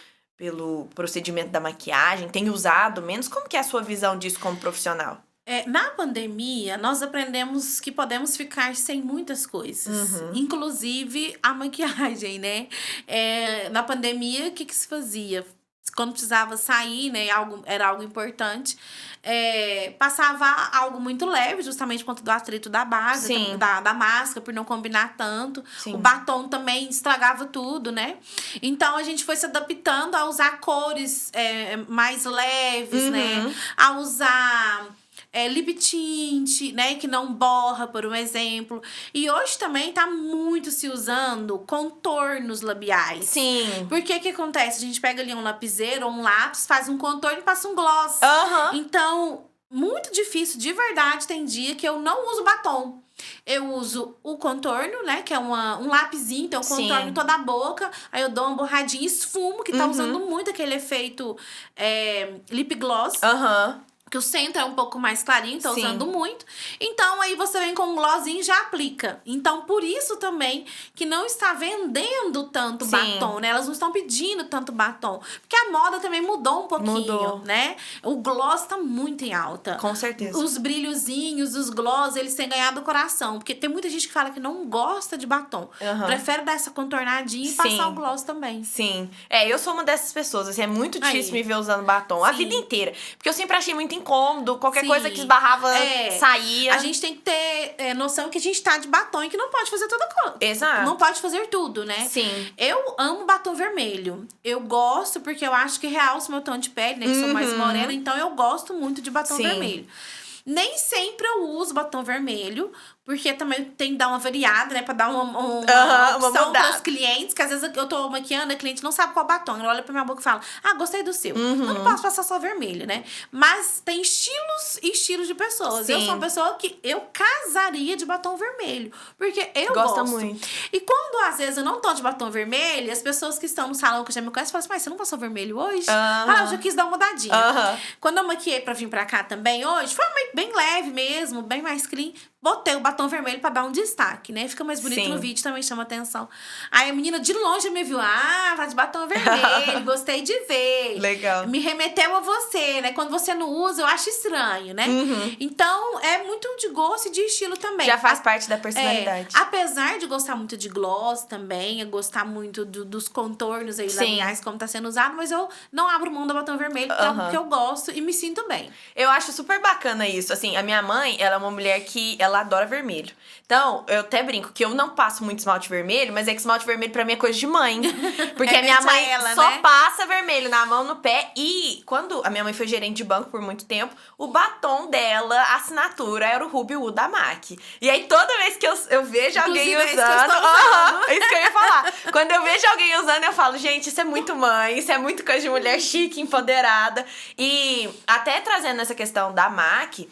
A: procedimento da maquiagem, têm usado menos? Como que é a sua visão disso como profissional?
B: Na pandemia, nós aprendemos que podemos ficar sem muitas coisas. Inclusive a maquiagem, né? Na pandemia, o que se fazia? quando precisava sair, né, era algo importante, passava algo muito leve, justamente por conta do atrito da base, da máscara, por não combinar tanto. Sim. O batom também estragava tudo, né? Então, a gente foi se adaptando a usar cores mais leves, né? A usar... lip tint, né, que não borra, por um exemplo. E hoje também tá muito se usando contornos labiais.
A: Sim.
B: Porque o que acontece? A gente pega ali um lapiseiro ou um lápis, faz um contorno e passa um gloss. Então, muito difícil, de verdade, tem dia que eu não uso batom. Eu uso o contorno, né, que é um lapisinho, então eu contorno toda a boca, aí eu dou uma borradinha e esfumo, que tá usando muito aquele efeito lip gloss. Que o centro é um pouco mais clarinho, tô usando muito. Então, aí você vem com um glossinho e já aplica. Então, por isso também que não está vendendo tanto batom, né? Elas não estão pedindo tanto batom. Porque a moda também mudou um pouquinho, né? O gloss tá muito em alta.
A: Com certeza.
B: Os brilhozinhos, os gloss, eles têm ganhado o coração. Porque tem muita gente que fala que não gosta de batom. Prefere dar essa contornadinha e passar o gloss também.
A: Sim. Eu sou uma dessas pessoas. Assim, é muito difícil me ver usando batom. A vida inteira. Porque eu sempre achei muito incômodo, qualquer coisa que esbarrava saía.
B: A gente tem que ter noção que a gente tá de batom e que não pode fazer toda coisa.
A: Exato.
B: Não pode fazer tudo, né?
A: Sim.
B: Eu amo batom vermelho. Eu gosto porque eu acho que realça o meu tom de pele, né? Que sou mais morena, então eu gosto muito de batom vermelho. Nem sempre eu uso batom vermelho, porque também tem que dar uma variada, né? Pra dar uma opção pros clientes. Que às vezes eu tô maquiando, a cliente não sabe qual batom. Ela olha pra minha boca e fala, gostei do seu. Eu não posso passar só vermelho, né? Mas tem estilos e estilos de pessoas. Eu sou uma pessoa que eu casaria de batom vermelho. Porque eu gosto
A: muito.
B: E quando às vezes eu não tô de batom vermelho, as pessoas que estão no salão que já me conhecem falam assim, mas você não passou vermelho hoje? Eu já quis dar uma mudadinha. Quando eu maquiei pra vir pra cá também hoje, foi bem leve mesmo, bem mais clean. Botei o batom vermelho pra dar um destaque, né? Fica mais bonito no vídeo, também chama atenção. Aí a menina de longe me viu, tá de batom vermelho, gostei de ver.
A: Legal.
B: Me remeteu a você, né? Quando você não usa, eu acho estranho, né? Então, é muito de gosto e de estilo também.
A: Já faz parte da personalidade.
B: Apesar de gostar muito de gloss também, eu gostar muito dos contornos aí labiais, como tá sendo usado, mas eu não abro mão do batom vermelho, que é algo que eu gosto e me sinto bem.
A: Eu acho super bacana isso. Assim, a minha mãe, ela é uma mulher que ela adora vermelho. Então, eu até brinco que eu não passo muito esmalte vermelho, mas é que esmalte vermelho pra mim é coisa de mãe. Porque a minha mãe só passa vermelho na mão, no pé. E quando a minha mãe foi gerente de banco por muito tempo, o batom dela, a assinatura, era o Ruby Woo da MAC. E aí, toda vez que eu vejo alguém usando... É isso que eu ia falar. Quando eu vejo alguém usando, eu falo, gente, isso é muito mãe, isso é muito coisa de mulher chique, empoderada. E até trazendo essa questão da MAC...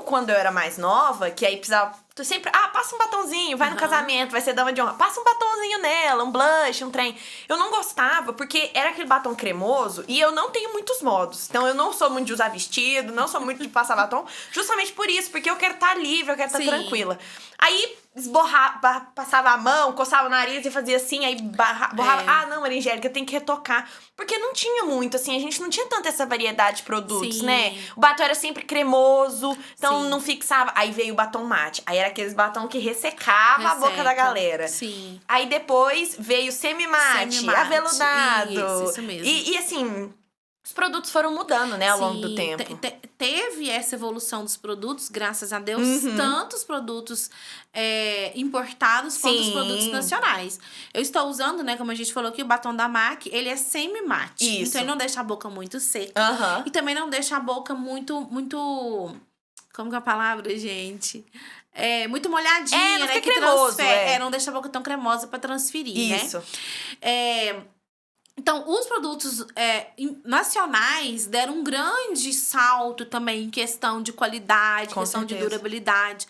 A: quando eu era mais nova, que aí precisava... Tu sempre, passa um batonzinho, vai no casamento, vai ser dama de honra. Passa um batonzinho nela, um blush, um trem. Eu não gostava, porque era aquele batom cremoso e eu não tenho muitos modos. Então, eu não sou muito de usar vestido, não sou muito de passar batom. Justamente por isso, porque eu quero estar livre, eu quero estar tranquila. Aí, passava a mão, coçava o nariz e fazia assim, aí borrava. Não, Maria Angélica, tem que retocar. Porque não tinha muito, assim, a gente não tinha tanta essa variedade de produtos, né? O batom era sempre cremoso, então não fixava. Aí veio o batom mate. Aí era aqueles batom que ressecava a boca da galera.
B: Sim.
A: Aí depois veio semi-mate, aveludado.
B: Isso mesmo.
A: E assim... Os produtos foram mudando, né, ao longo do tempo.
B: Teve essa evolução dos produtos, graças a Deus. Tanto os produtos importados quanto os produtos nacionais. Eu estou usando, né, como a gente falou aqui, o batom da MAC, ele é semi-mate. Então, ele não deixa a boca muito seca. E também não deixa a boca muito... Como que é a palavra, gente? Muito molhadinha,
A: não
B: né?
A: fica cremoso,
B: não deixa a boca tão cremosa pra transferir, né? Então, os produtos nacionais deram um grande salto também em questão de qualidade, questão de durabilidade.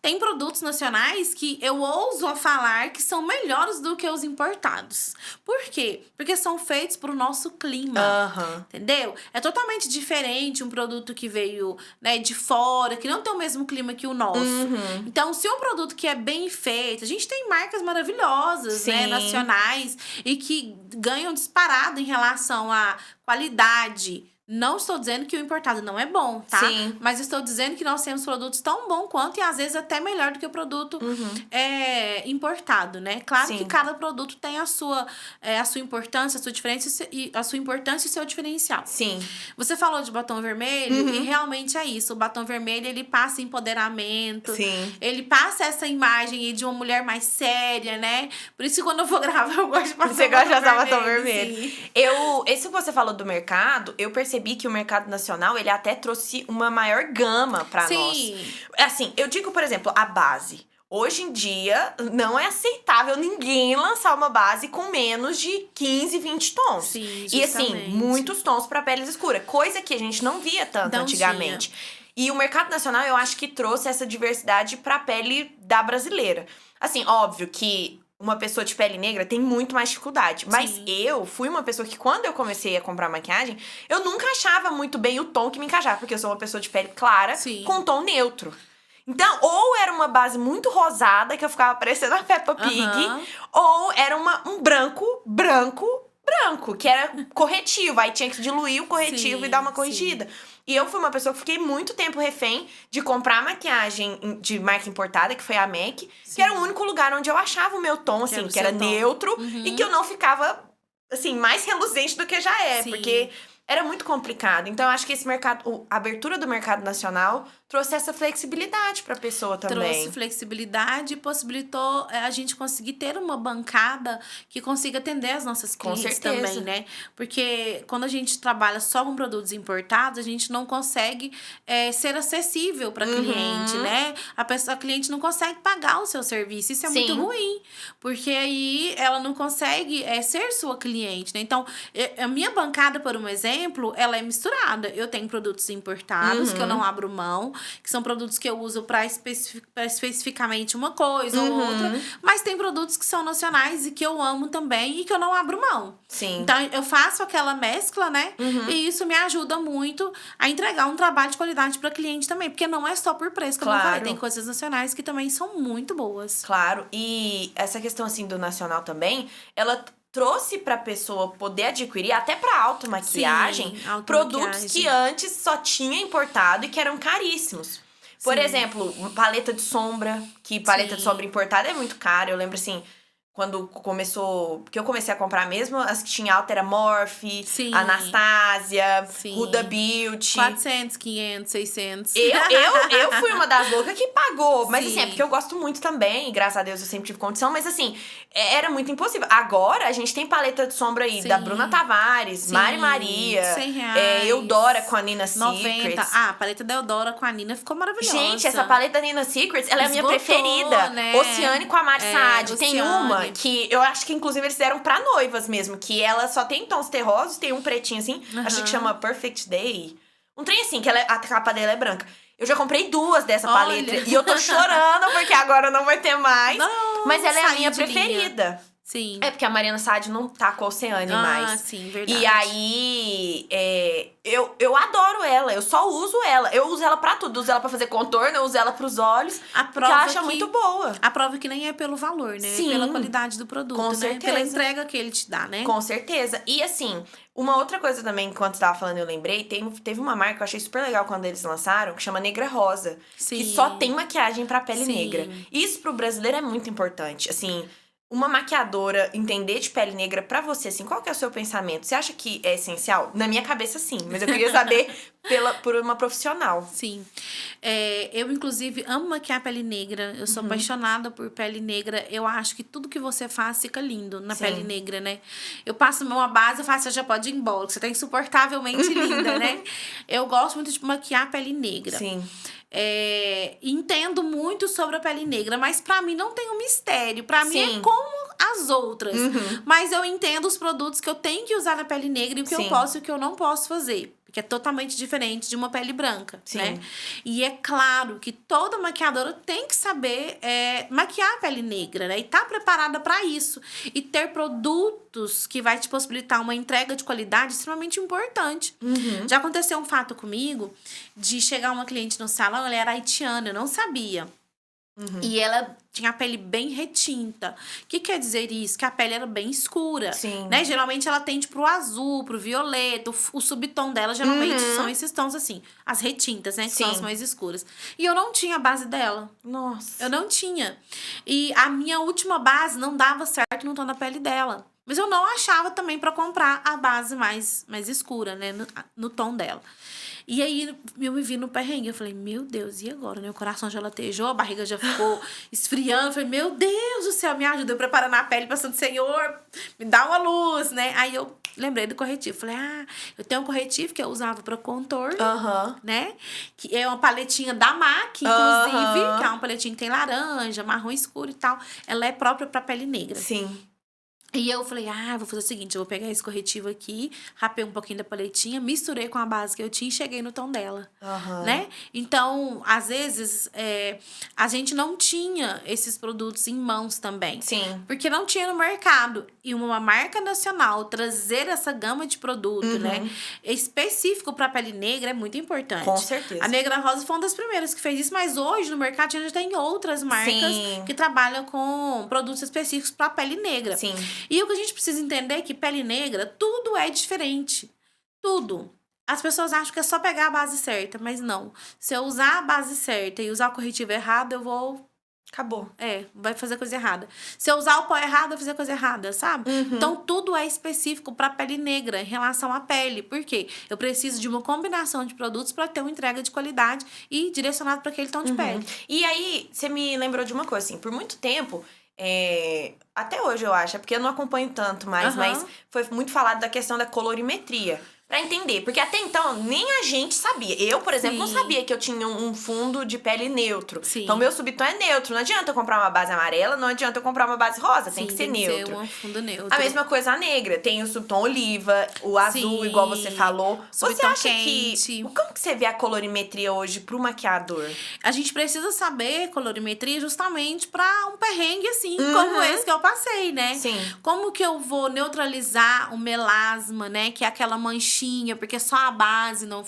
B: Tem produtos nacionais que eu ouso a falar que são melhores do que os importados. Por quê? Porque são feitos pro nosso clima, entendeu? É totalmente diferente um produto que veio, né, de fora, que não tem o mesmo clima que o nosso. Então, se um produto que é bem feito... A gente tem marcas maravilhosas, né, nacionais, e que ganham disparado em relação à qualidade, Não estou dizendo que o importado não é bom, tá?
A: Sim.
B: Mas estou dizendo que nós temos produtos tão bom quanto e às vezes até melhor do que o produto importado, né? Claro
A: Sim.
B: que cada produto tem a sua importância, a sua diferença e a sua importância e o seu diferencial.
A: Sim.
B: Você falou de batom vermelho e realmente é isso. O batom vermelho, ele passa empoderamento.
A: Sim.
B: Ele passa essa imagem de uma mulher mais séria, né? Por isso que quando eu vou gravar, eu gosto de passar
A: Você gosta de usar batom
B: vermelho.
A: Vermelho. Esse que você falou do mercado, eu percebi que o mercado nacional, ele até trouxe uma maior gama pra nós.
B: Sim.
A: Assim, eu digo, por exemplo, a base. Hoje em dia, não é aceitável ninguém lançar uma base com menos de 15, 20 tons.
B: Sim,
A: e assim, muitos tons pra peles escuras. Coisa que a gente não via tanto antigamente. E o mercado nacional, eu acho que trouxe essa diversidade pra pele da brasileira. Assim, óbvio que uma pessoa de pele negra tem muito mais dificuldade. Mas eu fui uma pessoa que, quando eu comecei a comprar maquiagem, eu nunca achava muito bem o tom que me encaixava. Porque eu sou uma pessoa de pele clara com um tom neutro. Então, ou era uma base muito rosada, que eu ficava parecendo a Peppa Pig, ou era um branco, que era corretivo. Aí tinha que diluir o corretivo e dar uma corrigida. E eu fui uma pessoa que fiquei muito tempo refém de comprar maquiagem de marca importada, que foi a MAC, que era o único lugar onde eu achava o meu tom, assim, que era neutro, e que eu não ficava, assim, mais reluzente do que já é, porque era muito complicado. Então, eu acho que esse mercado, a abertura do mercado nacional trouxe essa flexibilidade pra pessoa também.
B: Trouxe flexibilidade e possibilitou a gente conseguir ter uma bancada que consiga atender as nossas clientes também, né? Porque quando a gente trabalha só com produtos importados, a gente não consegue ser acessível para cliente, né? A cliente não consegue pagar o seu serviço. Isso é muito ruim, porque aí ela não consegue ser sua cliente, né? Então, a minha bancada, por um exemplo, ela é misturada. Eu tenho produtos importados que eu não abro mão, que são produtos que eu uso para especificamente uma coisa ou outra, mas tem produtos que são nacionais e que eu amo também e que eu não abro mão. Então, eu faço aquela mescla, né? E isso me ajuda muito a entregar um trabalho de qualidade para cliente também, porque não é só por preço, como eu falei, tem coisas nacionais que também são muito boas.
A: Claro, e essa questão, assim, do nacional também, ela trouxe pra pessoa poder adquirir, até pra automaquiagem, produtos que antes só tinha importado e que eram caríssimos. Por exemplo, paleta de sombra, que paleta de sombra importada é muito cara. Eu lembro, assim, quando começou... Porque eu comecei a comprar mesmo, as que tinha alta era Morphe, Anastasia, Huda Beauty.
B: 400, 500, 600.
A: Eu fui uma das loucas que pagou. Mas assim, é porque eu gosto muito também. E graças a Deus eu sempre tive condição. Mas assim, era muito impossível. Agora a gente tem paleta de sombra aí da Bruna Tavares, Mari Maria.
B: R$100.
A: Eudora com a Nina
B: 90.
A: Secrets.
B: Ah, a paleta da Eudora com a Nina ficou maravilhosa.
A: Gente, essa paleta da Nina Secrets, ela é a minha preferida.
B: Né?
A: Oceane com a Mari Saad. Tem uma que eu acho que inclusive eles fizeram pra noivas mesmo. Que ela só tem tons terrosos, tem um pretinho assim. Acho que chama Perfect Day. Um trem assim, que a capa dela é branca. Eu já comprei 2 dessa paleta. E eu tô chorando porque agora não vai ter mais. Não, mas ela é a minha preferida.
B: Sim.
A: É porque a Mariana Saad não tá com a Oceane mais.
B: Ah, sim, verdade.
A: E aí, eu adoro ela. Eu só uso ela. Eu uso ela pra tudo. Eu uso ela pra fazer contorno, eu uso ela pros olhos. Porque eu acho muito boa.
B: A prova que nem é pelo valor, né?
A: Sim.
B: É pela qualidade do produto,
A: Com
B: né?
A: certeza.
B: Pela entrega que ele te dá, né?
A: Com certeza. E assim, uma outra coisa também, enquanto você tava falando, eu lembrei. Teve uma marca que eu achei super legal quando eles lançaram, que chama Negra Rosa.
B: Sim.
A: Que só tem maquiagem pra pele negra. Isso pro brasileiro é muito importante. Assim... Uma maquiadora entender de pele negra pra você, assim, qual que é o seu pensamento? Você acha que é essencial? Na minha cabeça, sim. Mas eu queria saber por uma profissional.
B: Sim. Eu, inclusive, amo maquiar pele negra. Eu sou apaixonada por pele negra. Eu acho que tudo que você faz fica lindo na pele negra, né? Eu passo uma base, eu faço, você já pode ir embora. Você tá insuportavelmente linda, né? Eu gosto muito de maquiar a pele negra.
A: Sim.
B: Entendo muito sobre a pele negra, mas pra mim não tem um mistério. Pra mim é como as outras. Mas eu entendo os produtos que eu tenho que usar na pele negra e o que eu posso e o que eu não posso fazer. Porque é totalmente diferente de uma pele branca, né? E é claro que toda maquiadora tem que saber maquiar a pele negra, né? E tá preparada pra isso. E ter produtos que vai te possibilitar uma entrega de qualidade extremamente importante. Já aconteceu um fato comigo de chegar uma cliente no salão, ela era haitiana, eu não sabia. E ela tinha a pele bem retinta. O que quer dizer isso? Que a pele era bem escura.
A: Sim.
B: Né? Geralmente ela tende pro azul, pro violeta. O subtom dela geralmente são esses tons assim. As retintas, né? Que são as mais escuras. E eu não tinha a base dela.
A: Nossa.
B: Eu não tinha. E a minha última base não dava certo no tom da pele dela. Mas eu não achava também pra comprar a base mais escura, né? No tom dela. E aí, eu me vi no perrengue. Eu falei, meu Deus, e agora, né? O coração já latejou, a barriga já ficou esfriando. Eu falei, meu Deus do céu, me ajuda. Eu preparando a pele, pensando, Senhor, me dá uma luz, né? Aí eu lembrei do corretivo. Falei, eu tenho um corretivo que eu usava pra contorno, né? Que é uma paletinha da MAC, inclusive, que é uma paletinha que tem laranja, marrom escuro e tal. Ela é própria pra pele negra.
A: Sim.
B: E eu falei, vou fazer o seguinte, eu vou pegar esse corretivo aqui, rapei um pouquinho da paletinha, misturei com a base que eu tinha e cheguei no tom dela, né? Então, às vezes, a gente não tinha esses produtos em mãos também.
A: Sim.
B: Porque não tinha no mercado. E uma marca nacional trazer essa gama de produto, né? Específico pra pele negra é muito importante.
A: Com certeza.
B: A Negra Rosa foi uma das primeiras que fez isso, mas hoje no mercado a gente tem outras marcas que trabalham com produtos específicos pra pele negra.
A: Sim.
B: E o que a gente precisa entender é que pele negra, tudo é diferente. Tudo. As pessoas acham que é só pegar a base certa, mas não. Se eu usar a base certa e usar o corretivo errado, eu vou...
A: Acabou.
B: Vai fazer coisa errada. Se eu usar o pó errado, eu vou fazer coisa errada, sabe? Então, tudo é específico pra pele negra em relação à pele. Por quê? Eu preciso de uma combinação de produtos pra ter uma entrega de qualidade e direcionado pra aquele tom de pele.
A: E aí, você me lembrou de uma coisa, assim, por muito tempo... até hoje eu acho, é porque eu não acompanho tanto mais, mas foi muito falado da questão da colorimetria. Pra entender, porque até então nem a gente sabia. Eu, por exemplo, não sabia que eu tinha um fundo de pele neutro.
B: Sim.
A: Então, meu subtom é neutro. Não adianta eu comprar uma base amarela, não adianta eu comprar uma base rosa. Tem que ser neutro.
B: Ser um fundo neutro.
A: A mesma coisa a negra. Tem o subtom oliva, o azul, igual você falou. Você acha que... Como que você vê a colorimetria hoje pro maquiador?
B: A gente precisa saber colorimetria justamente pra um perrengue assim, como esse que eu passei, né?
A: Sim.
B: Como que eu vou neutralizar o melasma, né? Que é aquela manchinha, porque só a base não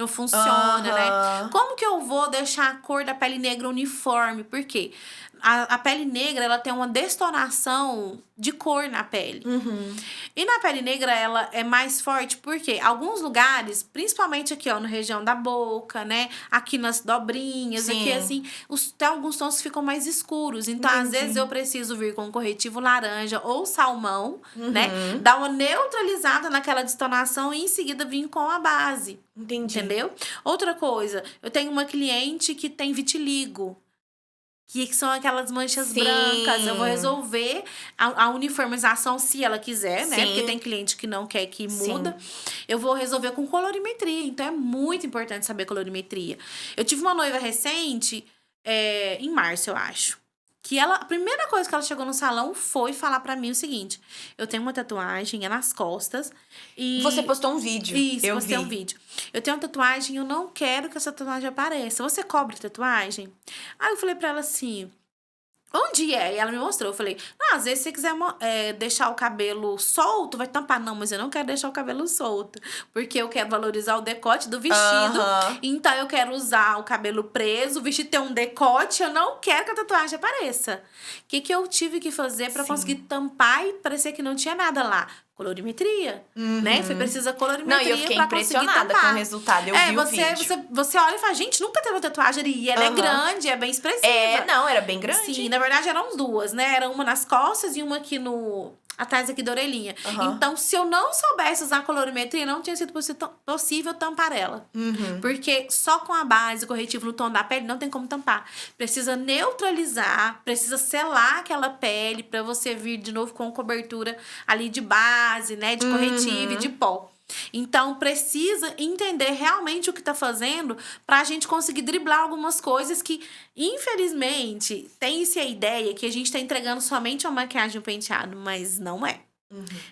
B: funciona, né? Como que eu vou deixar a cor da pele negra uniforme? Por quê? A pele negra, ela tem uma destonação de cor na pele. E na pele negra, ela é mais forte porque alguns lugares, principalmente aqui, ó, na região da boca, né? Aqui nas dobrinhas, aqui assim, tem alguns tons que ficam mais escuros. Então, às vezes, eu preciso vir com um corretivo laranja ou salmão, né? Dar uma neutralizada naquela destonação e em seguida vir com a base.
A: Entendi.
B: Entendeu? Outra coisa, eu tenho uma cliente que tem vitiligo. Que são aquelas manchas brancas. Eu vou resolver a uniformização, se ela quiser, né? Porque tem cliente que não quer que muda. Eu vou resolver com colorimetria. Então, é muito importante saber colorimetria. Eu tive uma noiva recente, em março, eu acho. Que a primeira coisa que ela chegou no salão foi falar pra mim o seguinte. Eu tenho uma tatuagem, é nas costas. E...
A: Você postou um vídeo.
B: Isso, eu postei um vídeo. Eu tenho uma tatuagem e eu não quero que essa tatuagem apareça. Você cobre tatuagem? Aí eu falei pra ela assim... Onde é? E ela me mostrou. Eu falei, às vezes se você quiser deixar o cabelo solto, vai tampar. Não, mas eu não quero deixar o cabelo solto. Porque eu quero valorizar o decote do vestido. Então, eu quero usar o cabelo preso. O vestido tem um decote. Eu não quero que a tatuagem apareça. O que eu tive que fazer pra conseguir tampar e parecer que não tinha nada lá? Colorimetria, né? Foi precisa colorimetria.
A: Não, e eu fiquei impressionada com o resultado. Eu vi o vídeo.
B: Você olha e fala, gente, nunca teve uma tatuagem ali. E ela é grande, é bem expressiva.
A: Era bem grande.
B: Sim, na verdade eram duas, né? Era uma nas costas e uma aqui atrás aqui da orelhinha. Então, se eu não soubesse usar colorimetria, não tinha sido possível tampar ela. Porque só com a base, o corretivo no tom da pele, não tem como tampar. Precisa neutralizar, precisa selar aquela pele pra você vir de novo com cobertura ali de base, né? De corretivo e de pó. Então, precisa entender realmente o que tá fazendo pra gente conseguir driblar algumas coisas que, infelizmente, tem-se a ideia que a gente tá entregando somente uma maquiagem e um penteado, mas não é.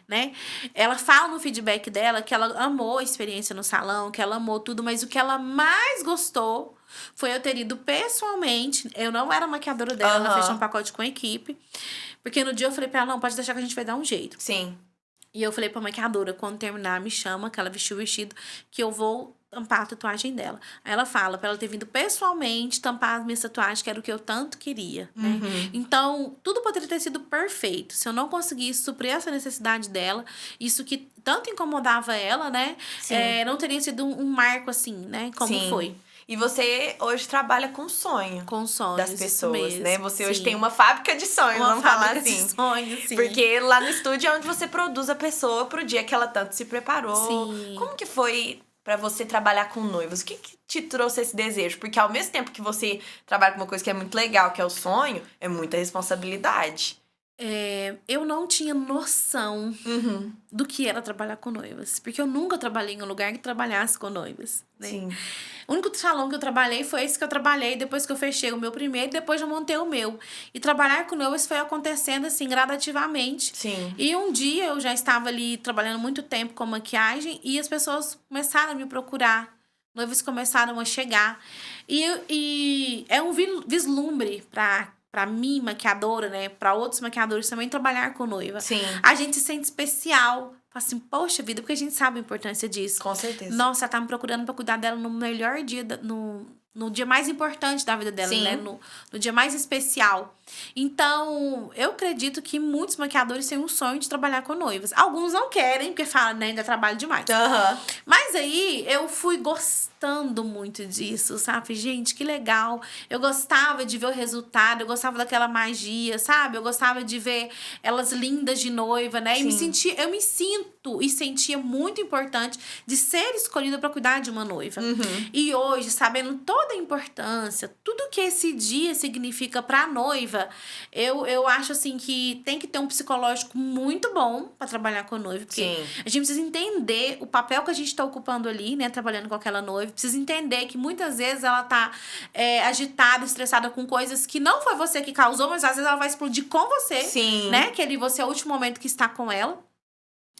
B: Né? Ela fala no feedback dela que ela amou a experiência no salão, que ela amou tudo, mas o que ela mais gostou foi eu ter ido pessoalmente. Eu não era maquiadora dela, ela fechou um pacote com a equipe. Porque no dia eu falei pra ela, não, pode deixar que a gente vai dar um jeito.
A: Sim.
B: E eu falei pra maquiadora, quando terminar, me chama, que ela vestiu o vestido, que eu vou tampar a tatuagem dela. Aí ela fala pra ela ter vindo pessoalmente tampar as minhas tatuagens, que era o que eu tanto queria, né? Então, tudo poderia ter sido perfeito. Se eu não conseguisse suprir essa necessidade dela, isso que tanto incomodava ela, né? Não teria sido um marco assim, né? Como foi.
A: E você hoje trabalha com sonho.
B: Com sonhos,
A: das pessoas,
B: mesmo,
A: né? Você hoje tem uma fábrica de sonhos, vamos falar assim.
B: De sonhos, sim.
A: Porque lá no estúdio é onde você produz a pessoa pro dia que ela tanto se preparou.
B: Sim.
A: Como que foi pra você trabalhar com noivos? O que te trouxe esse desejo? Porque ao mesmo tempo que você trabalha com uma coisa que é muito legal, que é o sonho, é muita responsabilidade.
B: Eu não tinha noção do que era trabalhar com noivas. Porque eu nunca trabalhei em um lugar que trabalhasse com noivas, né?
A: Sim.
B: O único salão que eu trabalhei foi esse que eu trabalhei depois que eu fechei o meu primeiro e depois eu montei o meu. E trabalhar com noivas foi acontecendo assim, gradativamente.
A: Sim.
B: E um dia eu já estava ali trabalhando muito tempo com maquiagem e as pessoas começaram a me procurar. Noivas começaram a chegar. E é um vislumbre pra mim, maquiadora, né? Pra outros maquiadores também trabalhar com noiva.
A: Sim.
B: A gente se sente especial. Fala assim, poxa vida, porque a gente sabe a importância disso.
A: Com certeza.
B: Nossa, ela tá me procurando pra cuidar dela no melhor dia, no dia mais importante da vida dela,
A: Sim.
B: né? No dia mais especial. Então, eu acredito que muitos maquiadores têm um sonho de trabalhar com noivas. Alguns não querem, porque falam, né, ainda trabalho demais. Mas aí, eu fui gostando muito disso, sabe? Gente, que legal. Eu gostava de ver o resultado, eu gostava daquela magia, sabe? Eu gostava de ver elas lindas de noiva, né? E eu me sinto e sentia muito importante de ser escolhida para cuidar de uma noiva. E hoje, sabendo toda a importância, tudo que esse dia significa pra noiva, eu acho assim que tem que ter um psicológico muito bom para trabalhar com a noiva, porque a gente precisa entender o papel que a gente tá ocupando ali, né, trabalhando com aquela noiva, precisa entender que muitas vezes ela tá agitada, estressada com coisas que não foi você que causou, mas às vezes ela vai explodir com você, né, que ali você é o último momento que está com ela.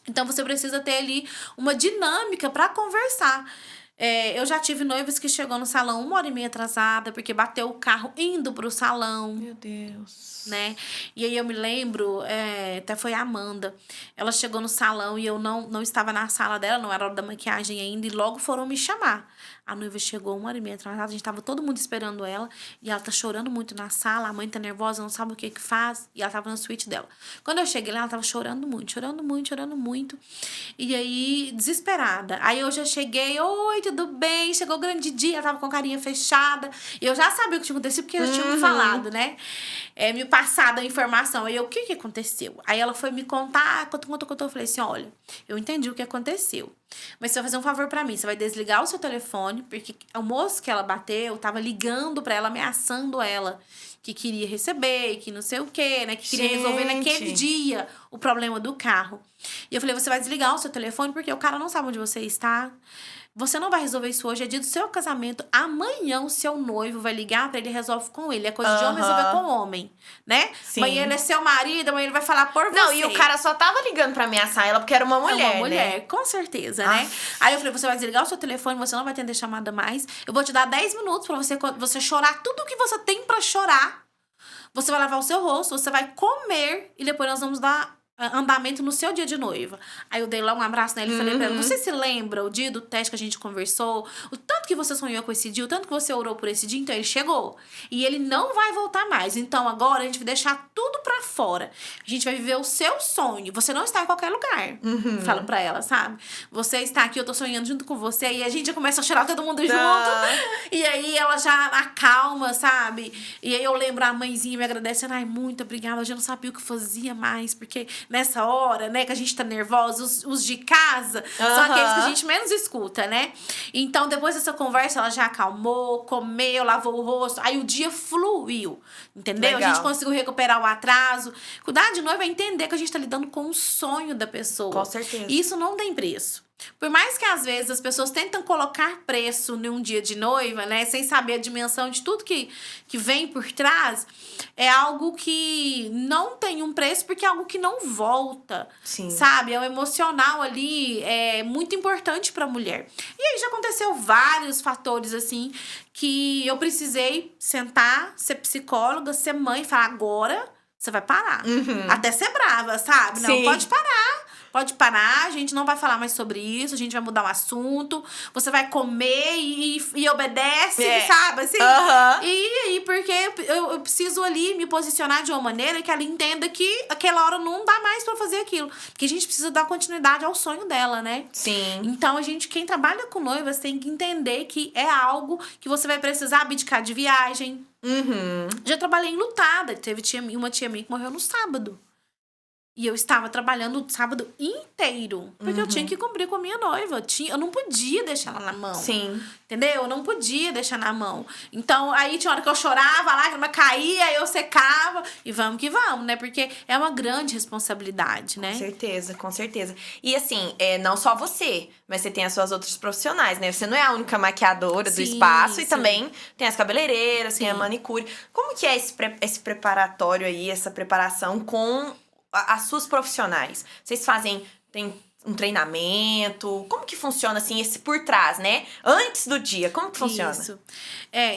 B: Então você precisa ter ali uma dinâmica para conversar. Eu já tive noivas que chegou no salão 1h30 atrasada, porque bateu o carro indo pro salão.
A: Meu Deus.
B: Né? E aí eu me lembro, até foi a Amanda. Ela chegou no salão e eu não estava na sala dela, não era hora da maquiagem ainda, e logo foram me chamar. A noiva chegou 1h30 atrasada, a gente tava todo mundo esperando ela, e ela tá chorando muito na sala, a mãe tá nervosa, não sabe o que faz, e ela tava na suíte dela. Quando eu cheguei lá, ela tava chorando muito, chorando muito, chorando muito. E aí, desesperada. Aí eu já cheguei, oi, tudo bem? Chegou o grande dia, ela tava com a carinha fechada, e eu já sabia o que tinha acontecido, porque eu já tinha me falado, né? Me passado a informação. Aí eu, o que aconteceu? Aí ela foi me contar, contou. Eu falei assim, olha, eu entendi o que aconteceu. Mas você vai fazer um favor pra mim, você vai desligar o seu telefone, porque o moço que ela bateu tava ligando pra ela, ameaçando ela, que queria receber, que não sei o quê, né? Que queria resolver naquele dia o problema do carro. E eu falei, você vai desligar o seu telefone, porque o cara não sabe onde você está. Você não vai resolver isso hoje, é dia do seu casamento. Amanhã o seu noivo vai ligar pra ele e resolve com ele. É coisa de homem resolver com homem, né? Amanhã ele é seu marido, amanhã ele vai falar por você.
A: Não, e o cara só tava ligando pra ameaçar ela porque era uma mulher,
B: uma mulher,
A: né?
B: Com certeza, né? Aí eu falei, você vai desligar o seu telefone, você não vai atender chamada mais. Eu vou te dar 10 minutos pra você chorar tudo o que você tem pra chorar. Você vai lavar o seu rosto, você vai comer e depois nós vamos dar andamento no seu dia de noiva. Aí eu dei lá um abraço nele e falei pra ela, você se lembra o dia do teste que a gente conversou? O tanto que você sonhou com esse dia, o tanto que você orou por esse dia? Então ele chegou. E ele não vai voltar mais. Então agora a gente vai deixar tudo pra fora. A gente vai viver o seu sonho. Você não está em qualquer lugar. Falo pra ela, sabe? Você está aqui, eu tô sonhando junto com você. E a gente já começa a chorar todo mundo junto. E aí ela já acalma, sabe? E aí eu lembro a mãezinha me agradecendo. Ai, muito obrigada. Eu já não sabia o que fazia mais. Porque nessa hora, né, que a gente tá nervosa, os de casa são aqueles que a gente menos escuta, né? Então, depois dessa conversa, ela já acalmou, comeu, lavou o rosto. Aí o dia fluiu, entendeu?
A: Legal.
B: A gente conseguiu recuperar o atraso. Cuidar de noiva é entender que a gente tá lidando com o sonho da pessoa.
A: Com certeza.
B: E isso não tem preço. Por mais que às vezes as pessoas tentam colocar preço num dia de noiva, né, sem saber a dimensão de tudo que vem por trás, é algo que não tem um preço porque é algo que não volta, sabe? É o emocional ali, é muito importante pra mulher. E aí já aconteceu vários fatores assim que eu precisei sentar, ser psicóloga, ser mãe e falar, agora você vai parar. Até ser brava, sabe? Não, pode parar. pode parar, a gente não vai falar mais sobre isso, a gente vai mudar o assunto, você vai comer e obedece, sabe? Assim, e porque eu preciso ali me posicionar de uma maneira que ela entenda que aquela hora não dá mais pra fazer aquilo. Porque a gente precisa dar continuidade ao sonho dela, né?
A: Sim.
B: Então, quem trabalha com noivas tem que entender que é algo que você vai precisar abdicar de viagem. Já trabalhei enlutada. Teve uma tia minha que morreu no sábado. E eu estava trabalhando o sábado inteiro. Porque eu tinha que cumprir com a minha noiva. Eu não podia deixar ela na mão.
A: Sim.
B: Entendeu? Eu não podia deixar na mão. Então, aí tinha hora que eu chorava, a lágrima caía, eu secava. E vamos que vamos, né? Porque é uma grande responsabilidade, né?
A: Com certeza. E assim, não só você, mas você tem as suas outras profissionais, né? Você não é a única maquiadora do espaço. E também tem as cabeleireiras, tem a manicure. Como que é esse preparatório aí, essa preparação com as suas profissionais? Vocês tem um treinamento? Como que funciona, assim, esse por trás, né? Antes do dia, como que funciona?
B: Isso.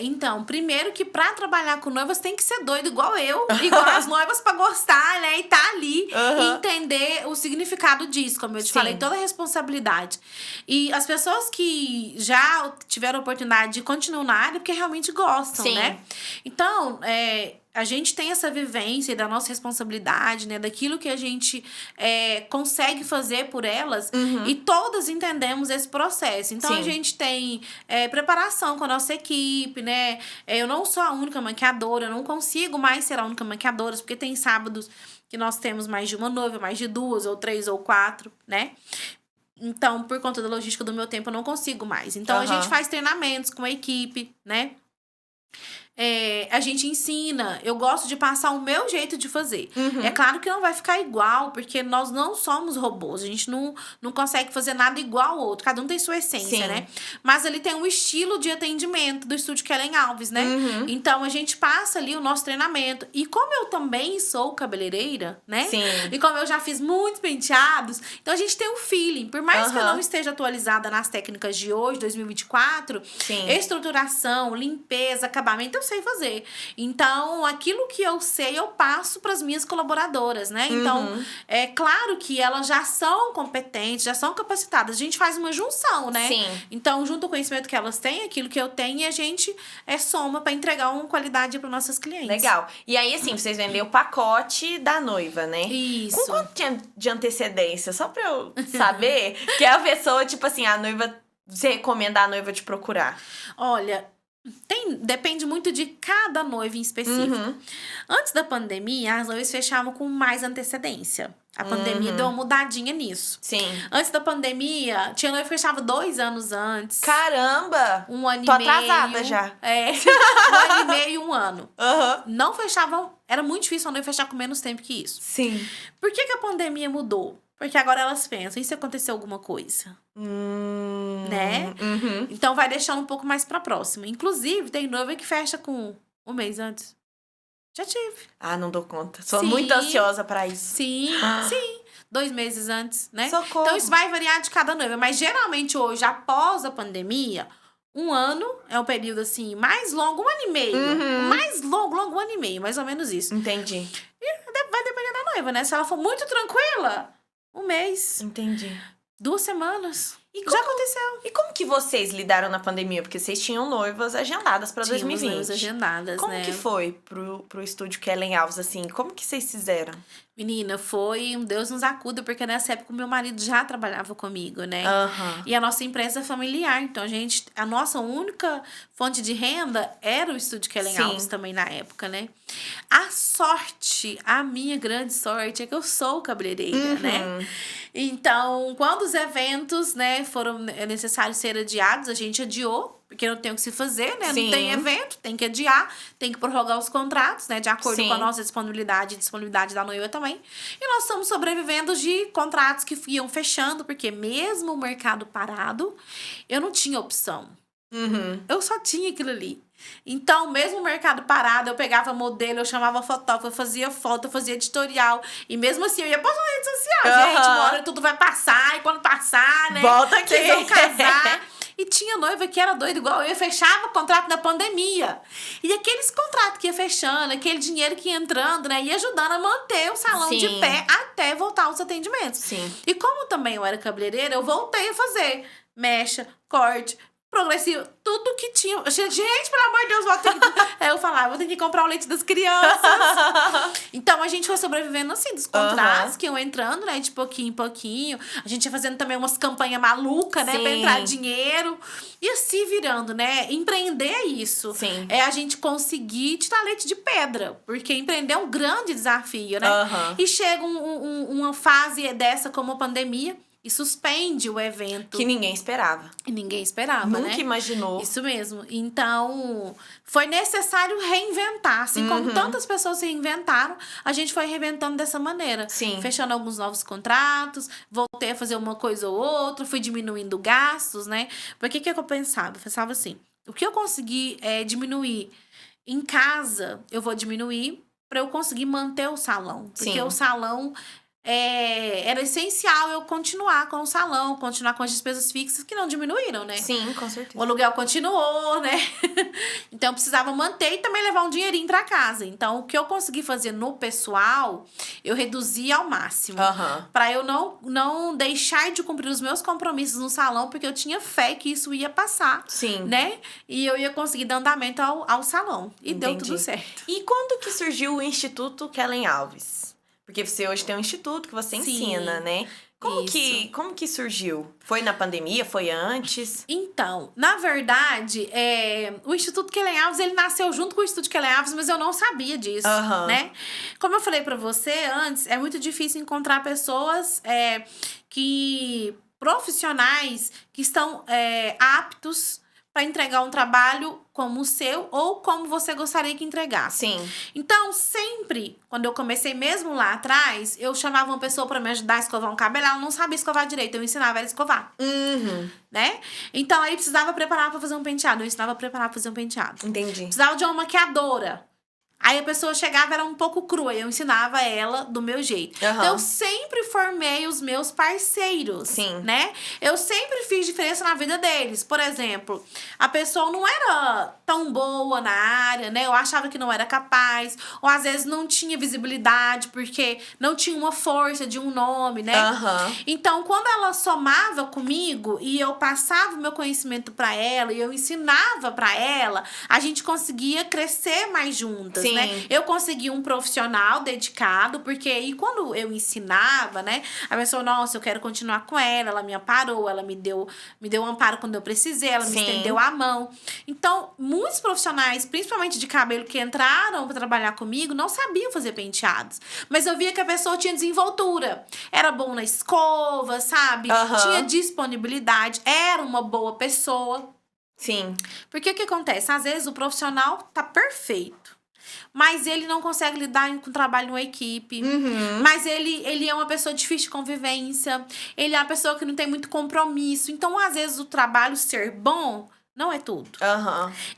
B: Então, primeiro que pra trabalhar com noivas tem que ser doido igual eu, igual as noivas pra gostar, né? E tá ali e entender o significado disso, como eu te falei, toda a responsabilidade. E as pessoas que já tiveram a oportunidade de continuar na área, porque realmente gostam, né? Então, a gente tem essa vivência da nossa responsabilidade, né? Daquilo que a gente consegue fazer por elas. E todas entendemos esse processo. Então, a gente tem preparação com a nossa equipe, né? Eu não sou a única maquiadora. Eu não consigo mais ser a única maquiadora. Porque tem sábados que nós temos mais de uma noiva, mais de 2, ou 3, ou 4, né? Então, por conta da logística do meu tempo, eu não consigo mais. Então, a gente faz treinamentos com a equipe, né? A gente ensina. Eu gosto de passar o meu jeito de fazer. É claro que não vai ficar igual, porque nós não somos robôs. A gente não consegue fazer nada igual ao outro. Cada um tem sua essência, né? Mas ali tem um estilo de atendimento do Estúdio Kellen Alves, né? Então, a gente passa ali o nosso treinamento. E como eu também sou cabeleireira, né? E como eu já fiz muitos penteados, então a gente tem um feeling. Por mais que eu não esteja atualizada nas técnicas de hoje, 2024, estruturação, limpeza, acabamento, eu sei fazer. Então, aquilo que eu sei, eu passo para as minhas colaboradoras, né? Então, é claro que elas já são competentes, já são capacitadas. A gente faz uma junção, né? Então, junto com o conhecimento que elas têm, aquilo que eu tenho, e a gente soma para entregar uma qualidade para nossas clientes.
A: Legal. E aí, assim, vocês vendem o pacote da noiva, né?
B: Isso.
A: Com quanto tempo de antecedência? Só pra eu saber que a pessoa, tipo assim, a noiva... Você recomenda a noiva te procurar?
B: Olha... Depende muito de cada noiva em específico. Antes da pandemia, as noivas fechavam com mais antecedência. A pandemia deu uma mudadinha nisso. Antes da pandemia, tinha noiva que fechava 2 anos antes.
A: Caramba!
B: 1 ano e meio.
A: Tô atrasada já.
B: 1 ano e meio, 1 ano. Não fechavam... Era muito difícil a noiva fechar com menos tempo que isso. Por que a pandemia mudou? Porque agora elas pensam, e se acontecer alguma coisa? Né? Então, vai deixando um pouco mais pra próxima. Inclusive, tem noiva que fecha com 1 mês antes. Já tive.
A: Ah, não dou conta. Sou muito ansiosa pra isso.
B: Sim. 2 meses antes, né?
A: Socorro.
B: Então, isso vai variar de cada noiva. Mas, geralmente, hoje, após a pandemia, 1 ano é um período, assim, mais longo. 1 ano e meio. Mais longo, 1 ano e meio. Mais ou menos isso.
A: Entendi.
B: E vai depender da noiva, né? Se ela for muito tranquila... 1 mês.
A: Entendi.
B: 2 semanas. Já aconteceu.
A: E como que vocês lidaram na pandemia? Porque vocês tinham noivas agendadas pra 2020.
B: Noivas agendadas,
A: como
B: né?
A: que foi pro Estúdio Kellen Alves, assim? Como que vocês fizeram?
B: Menina, foi um Deus nos acuda, porque nessa época o meu marido já trabalhava comigo, né? E a nossa empresa é familiar. Então, a nossa única fonte de renda era o Estúdio Kellen Alves também na época, né? A minha grande sorte é que eu sou cabeleireira, né? Então, quando os eventos, né, foram necessários ser adiados, a gente adiou. Porque não tem o que se fazer, né? Não tem evento, tem que adiar, tem que prorrogar os contratos, né? De acordo com a nossa disponibilidade e disponibilidade da noiva também. E nós estamos sobrevivendo de contratos que iam fechando, porque mesmo o mercado parado, eu não tinha opção. Eu só tinha aquilo ali. Então, mesmo o mercado parado, eu pegava modelo, eu chamava fotógrafo, eu fazia foto, eu fazia editorial. E mesmo assim, eu ia postar na rede social. Gente, uma hora tudo vai passar, e quando passar, né?
A: Volta aqui.
B: Vocês vão casar. E tinha noiva que era doida igual eu, fechava o contrato na pandemia. E aqueles contratos que ia fechando, aquele dinheiro que ia entrando, né? Ia ajudando a manter o salão de pé até voltar aos atendimentos.
A: Sim.
B: E como também eu era cabeleireira, eu voltei a fazer mecha, corte, progressivo, tudo que tinha. Gente, pelo amor de Deus, eu falava, vou ter que comprar o leite das crianças. Então, a gente foi sobrevivendo assim, dos contratos que iam entrando, né, de pouquinho em pouquinho. A gente ia fazendo também umas campanhas malucas, né, pra entrar dinheiro. E assim virando, né? Empreender é isso.
A: Sim.
B: É a gente conseguir tirar leite de pedra. Porque empreender é um grande desafio, né? E chega uma fase dessa como a pandemia, e suspende o evento.
A: Que ninguém esperava.
B: E ninguém esperava,
A: Nunca imaginou.
B: Isso mesmo. Então, foi necessário reinventar. Assim como tantas pessoas se reinventaram, a gente foi reinventando dessa maneira.
A: Sim.
B: Fechando alguns novos contratos, voltei a fazer uma coisa ou outra, fui diminuindo gastos, né? Porque o que eu pensava? Eu pensava assim, o que eu consegui diminuir em casa, eu vou diminuir para eu conseguir manter o salão. Porque o salão... era essencial eu continuar com o salão, continuar com as despesas fixas que não diminuíram, né?
A: Sim, com certeza.
B: O aluguel continuou, né? Então, eu precisava manter e também levar um dinheirinho pra casa. Então, o que eu consegui fazer no pessoal, eu reduzi ao máximo. Pra eu não deixar de cumprir os meus compromissos no salão, porque eu tinha fé que isso ia passar.
A: Sim.
B: Né? E eu ia conseguir dar andamento ao salão. E deu tudo certo.
A: E quando que surgiu o Instituto Kellen Alves? Porque você hoje tem um instituto que você ensina, né? Como que surgiu? Foi na pandemia? Foi antes?
B: Então, na verdade, o Instituto Kellen Alves, ele nasceu junto com o Instituto Kellen Alves, mas eu não sabia disso, né? Como eu falei pra você antes, é muito difícil encontrar pessoas profissionais que estão aptos para entregar um trabalho como o seu ou como você gostaria que entregasse.
A: Sim.
B: Então, sempre, quando eu comecei mesmo lá atrás, eu chamava uma pessoa para me ajudar a escovar um cabelo, ela não sabia escovar direito, eu ensinava ela a escovar. Né? Então, aí precisava preparar para fazer um penteado, eu ensinava a preparar para fazer um penteado.
A: Entendi.
B: Precisava de uma maquiadora. Aí a pessoa chegava, era um pouco crua, eu ensinava ela do meu jeito. Então, eu sempre formei os meus parceiros, né? Eu sempre fiz diferença na vida deles. Por exemplo, a pessoa não era tão boa na área, né? Eu achava que não era capaz. Ou às vezes não tinha visibilidade, porque não tinha uma força de um nome, né? Então, quando ela somava comigo e eu passava o meu conhecimento pra ela e eu ensinava pra ela, a gente conseguia crescer mais juntas. Né? Eu consegui um profissional dedicado, porque aí quando eu ensinava, né, a pessoa, nossa, eu quero continuar com ela me amparou, ela me deu um amparo quando eu precisei, ela me estendeu a mão. Então, muitos profissionais, principalmente de cabelo, que entraram para trabalhar comigo, não sabiam fazer penteados. Mas eu via que a pessoa tinha desenvoltura. Era bom na escova, sabe? Tinha disponibilidade, era uma boa pessoa.
A: Sim.
B: Porque o que acontece? Às vezes o profissional tá perfeito, mas ele não consegue lidar com o trabalho numa equipe. Mas ele é uma pessoa difícil de convivência. Ele é uma pessoa que não tem muito compromisso. Então, às vezes, o trabalho ser bom não é tudo.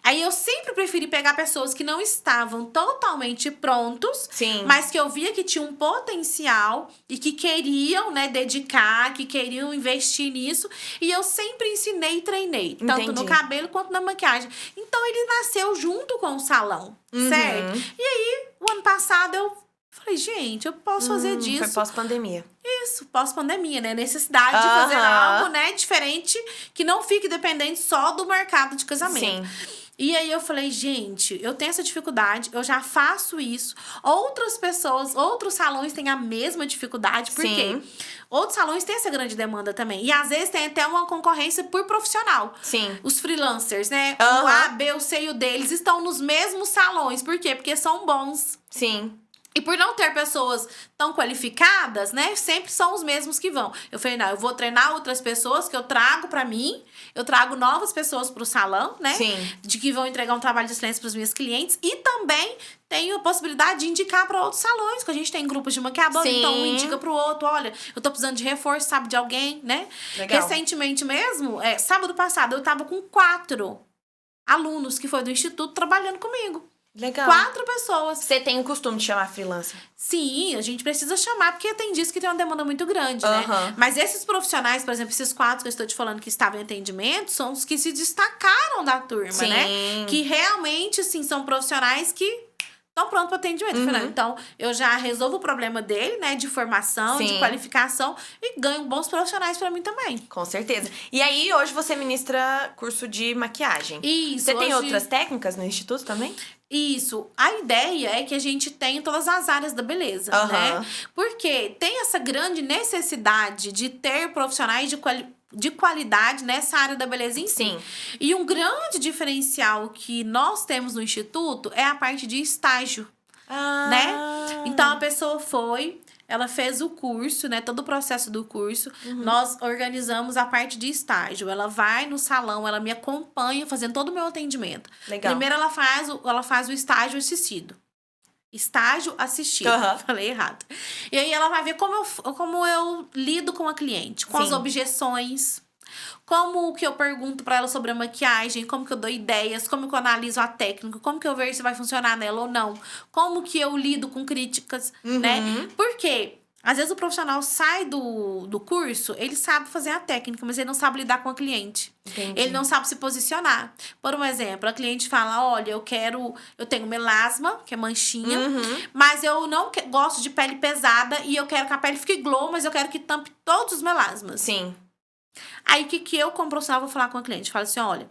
B: Aí eu sempre preferi pegar pessoas que não estavam totalmente prontos, mas que eu via que tinham um potencial e que queriam, né, dedicar, que queriam investir nisso. E eu sempre ensinei e treinei, tanto no cabelo quanto na maquiagem. Então ele nasceu junto com o salão, certo? E aí, o ano passado eu falei, gente, eu posso fazer disso.
A: Foi pós-pandemia.
B: Isso, pós-pandemia, né? Necessidade de fazer algo, né, diferente, que não fique dependente só do mercado de casamento. E aí eu falei, gente, eu tenho essa dificuldade, eu já faço isso. Outras pessoas, outros salões têm a mesma dificuldade, porque outros salões têm essa grande demanda também. E às vezes tem até uma concorrência por profissional. Os freelancers, né? O A, B, o C e o D, eles estão nos mesmos salões. Por quê? Porque são bons. E por não ter pessoas tão qualificadas, né? Sempre são os mesmos que vão. Eu falei, não, eu vou treinar outras pessoas que eu trago pra mim. Eu trago novas pessoas pro salão, né? De que vão entregar um trabalho de excelência pros meus clientes. E também tenho a possibilidade de indicar pra outros salões. Que a gente tem grupos de maquiador. Então, um indica pro outro. Olha, eu tô precisando de reforço, sabe, de alguém, né? Recentemente mesmo, sábado passado, eu tava com 4 alunos que foi do Instituto trabalhando comigo.
A: Legal.
B: 4 pessoas.
A: Você tem o costume de chamar freelancer?
B: Sim, a gente precisa chamar, porque tem dias que tem uma demanda muito grande, né? Mas esses profissionais, por exemplo, esses 4 que eu estou te falando que estavam em atendimento, são os que se destacaram da turma, né? Que realmente, assim, são profissionais que estão prontos para atendimento. Então, eu já resolvo o problema dele, né? De formação, de qualificação, e ganho bons profissionais para mim também.
A: Com certeza. E aí, hoje você ministra curso de maquiagem.
B: Isso.
A: Você tem outras técnicas no instituto também?
B: Isso. A ideia é que a gente tenha todas as áreas da beleza, né? Porque tem essa grande necessidade de ter profissionais de qualidade nessa área da beleza em si.
A: Sim.
B: E um grande diferencial que nós temos no Instituto é a parte de estágio, né? Então, a pessoa ela fez o curso, né? Todo o processo do curso. Nós organizamos a parte de estágio. Ela vai no salão, ela me acompanha fazendo todo o meu atendimento.
A: Legal.
B: Primeiro, ela faz o estágio assistido. Estágio assistido. Falei errado. E aí, ela vai ver como eu lido com a cliente. Com as objeções. Como que eu pergunto pra ela sobre a maquiagem, como que eu dou ideias, como que eu analiso a técnica, como que eu vejo se vai funcionar nela ou não, como que eu lido com críticas, né? Porque às vezes o profissional sai do curso, ele sabe fazer a técnica, mas ele não sabe lidar com a cliente.
A: Entendi.
B: Ele não sabe se posicionar. Por um exemplo, a cliente fala, olha, eu tenho melasma, que é manchinha, mas eu não gosto de pele pesada e eu quero que a pele fique glow, mas eu quero que tampe todos os melasmas.
A: Sim.
B: Aí, o que eu, como profissional, vou falar com a cliente? Falo assim, olha,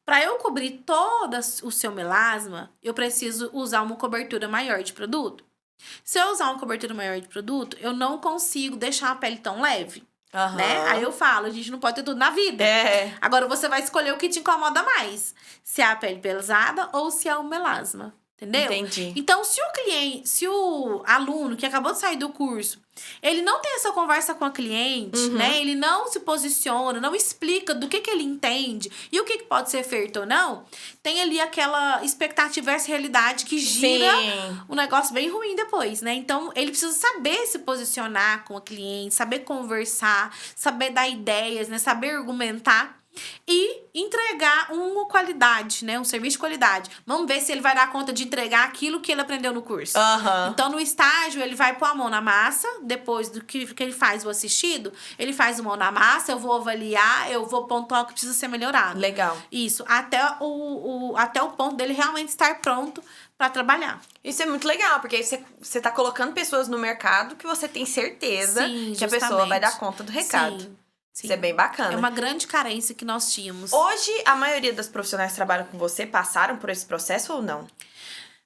B: para eu cobrir todo o seu melasma, eu preciso usar uma cobertura maior de produto. Se eu usar uma cobertura maior de produto, eu não consigo deixar a pele tão leve, né? Aí eu falo, a gente não pode ter tudo na vida. Agora, você vai escolher o que te incomoda mais. Se é a pele pesada ou se é o melasma. Entendeu?
A: Entendi.
B: Então, se o aluno que acabou de sair do curso, ele não tem essa conversa com a cliente, né? Ele não se posiciona, não explica do que ele entende e o que pode ser feito ou não, tem ali aquela expectativa versus realidade que gira um negócio bem ruim depois, né? Então, ele precisa saber se posicionar com a cliente, saber conversar, saber dar ideias, né? Saber argumentar. E entregar uma qualidade, né? Um serviço de qualidade. Vamos ver se ele vai dar conta de entregar aquilo que ele aprendeu no curso. Então, no estágio, ele vai pôr a mão na massa. Depois do que ele faz o assistido, ele faz a mão na massa, eu vou avaliar, eu vou pontuar o que precisa ser melhorado.
A: Legal.
B: Isso. Até o ponto dele realmente estar pronto para trabalhar.
A: Isso é muito legal, porque aí você tá colocando pessoas no mercado que você tem certeza que a pessoa vai dar conta do recado.
B: Sim.
A: Isso é bem bacana.
B: É uma grande carência que nós tínhamos.
A: Hoje, a maioria das profissionais que trabalham com você passaram por esse processo ou não?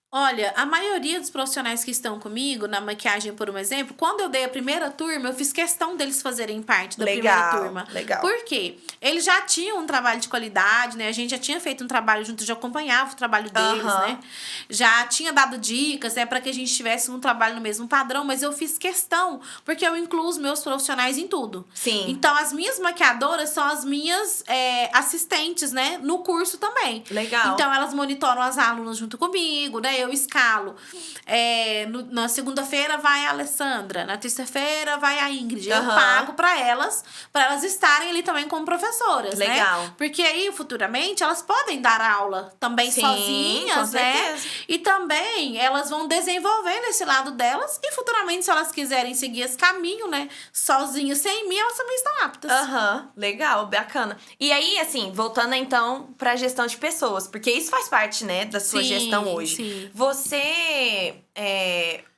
B: Olha, a maioria dos profissionais que estão comigo, na maquiagem, por um exemplo, quando eu dei a primeira turma, eu fiz questão deles fazerem parte da primeira turma.
A: Legal.
B: Por quê? Eles já tinham um trabalho de qualidade, né? A gente já tinha feito um trabalho junto, já acompanhava o trabalho deles, né? Já tinha dado dicas, né? Pra que a gente tivesse um trabalho no mesmo padrão, mas eu fiz questão, porque eu incluo os meus profissionais em tudo.
A: Sim.
B: Então, as minhas maquiadoras são as minhas assistentes, né? No curso também.
A: Legal.
B: Então, elas monitoram as alunas junto comigo, né? Eu escalo. Na segunda-feira vai a Alessandra, na terça-feira vai a Ingrid. Eu pago para elas estarem ali também como professoras,
A: Legal.
B: né? Porque aí, futuramente, elas podem dar aula também sozinhas, né? E também elas vão desenvolvendo esse lado delas e futuramente, se elas quiserem seguir esse caminho, né? Sozinhas, sem mim, elas também estão aptas.
A: Legal, bacana. E aí, assim, voltando então pra gestão de pessoas, porque isso faz parte, né, da sua gestão hoje.
B: Sim.
A: Você,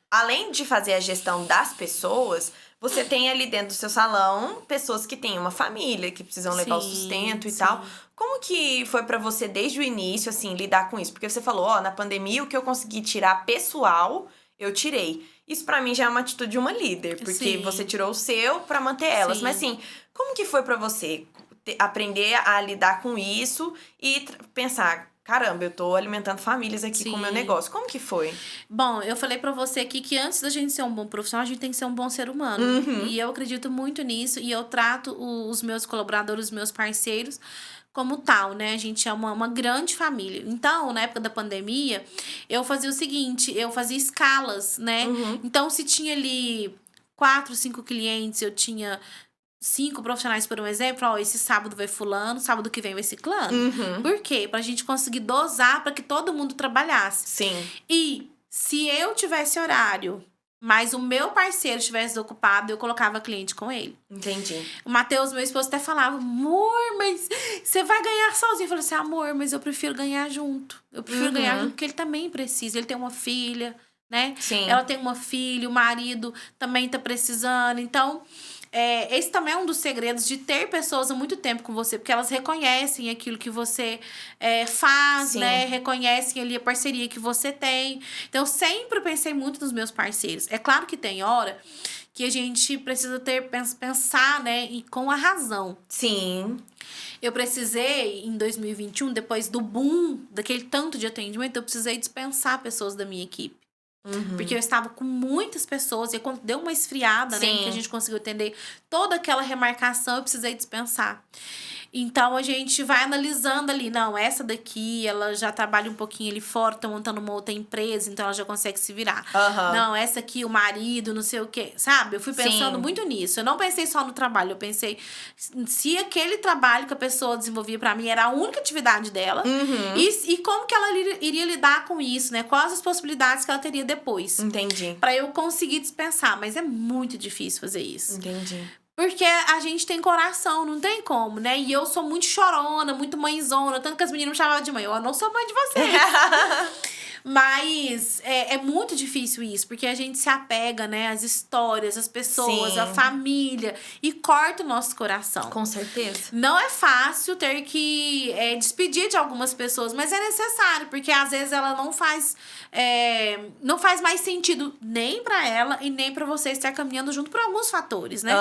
A: além de fazer a gestão das pessoas, você tem ali dentro do seu salão pessoas que têm uma família, que precisam levar o sustento e tal. Como que foi pra você desde o início, assim, lidar com isso? Porque você falou, na pandemia o que eu consegui tirar pessoal, eu tirei. Isso pra mim já é uma atitude de uma líder, porque você tirou o seu pra manter elas. Mas assim, como que foi pra você aprender a lidar com isso e pensar, caramba, eu tô alimentando famílias aqui com o meu negócio. Como que foi?
B: Bom, eu falei pra você aqui que antes da gente ser um bom profissional, a gente tem que ser um bom ser humano. E eu acredito muito nisso. E eu trato os meus colaboradores, os meus parceiros, como tal, né? A gente é uma grande família. Então, na época da pandemia, eu fazia o seguinte, eu fazia escalas, né? Então, se tinha ali 4, 5 clientes, eu tinha 5 profissionais, por um exemplo, ó, esse sábado vai fulano, sábado que vem vai ciclano. Por quê? Pra gente conseguir dosar pra que todo mundo trabalhasse.
A: Sim.
B: E se eu tivesse horário, mas o meu parceiro estivesse ocupado, eu colocava cliente com ele.
A: Entendi.
B: O Matheus, meu esposo, até falava, amor, mas você vai ganhar sozinho. Eu falei assim, amor, mas eu prefiro ganhar junto. Eu prefiro ganhar junto porque ele também precisa. Ele tem uma filha, né?
A: Sim.
B: Ela tem uma filha, o marido também tá precisando. Então, esse também é um dos segredos de ter pessoas há muito tempo com você, porque elas reconhecem aquilo que você faz,
A: Sim.
B: né? Reconhecem ali a parceria que você tem. Então, eu sempre pensei muito nos meus parceiros. É claro que tem hora que a gente precisa pensar, né? E com a razão.
A: Sim.
B: Eu precisei, em 2021, depois do boom, daquele tanto de atendimento, eu precisei dispensar pessoas da minha equipe. Porque eu estava com muitas pessoas, e quando deu uma esfriada, né, que a gente conseguiu atender toda aquela remarcação, eu precisei dispensar. Então, a gente vai analisando ali, não, essa daqui, ela já trabalha um pouquinho ali fora, tá montando uma outra empresa, então ela já consegue se virar. Não, essa aqui, o marido, não sei o quê, sabe? Eu fui pensando muito nisso. Eu não pensei só no trabalho, eu pensei se aquele trabalho que a pessoa desenvolvia pra mim era a única atividade dela, e como que ela iria lidar com isso, né? Quais as possibilidades que ela teria depois.
A: Entendi.
B: Pra eu conseguir dispensar, mas é muito difícil fazer isso.
A: Entendi.
B: Porque a gente tem coração, não tem como, né? E eu sou muito chorona, muito mãezona. Tanto que as meninas me chamavam de mãe. Eu não sou mãe de vocês. Mas é muito difícil isso. Porque a gente se apega, né? Às histórias, às pessoas, à família. E corta o nosso coração.
A: Com certeza.
B: Não é fácil ter que despedir de algumas pessoas. Mas é necessário. Porque às vezes ela não faz mais sentido nem pra ela e nem pra você estar caminhando junto por alguns fatores, né?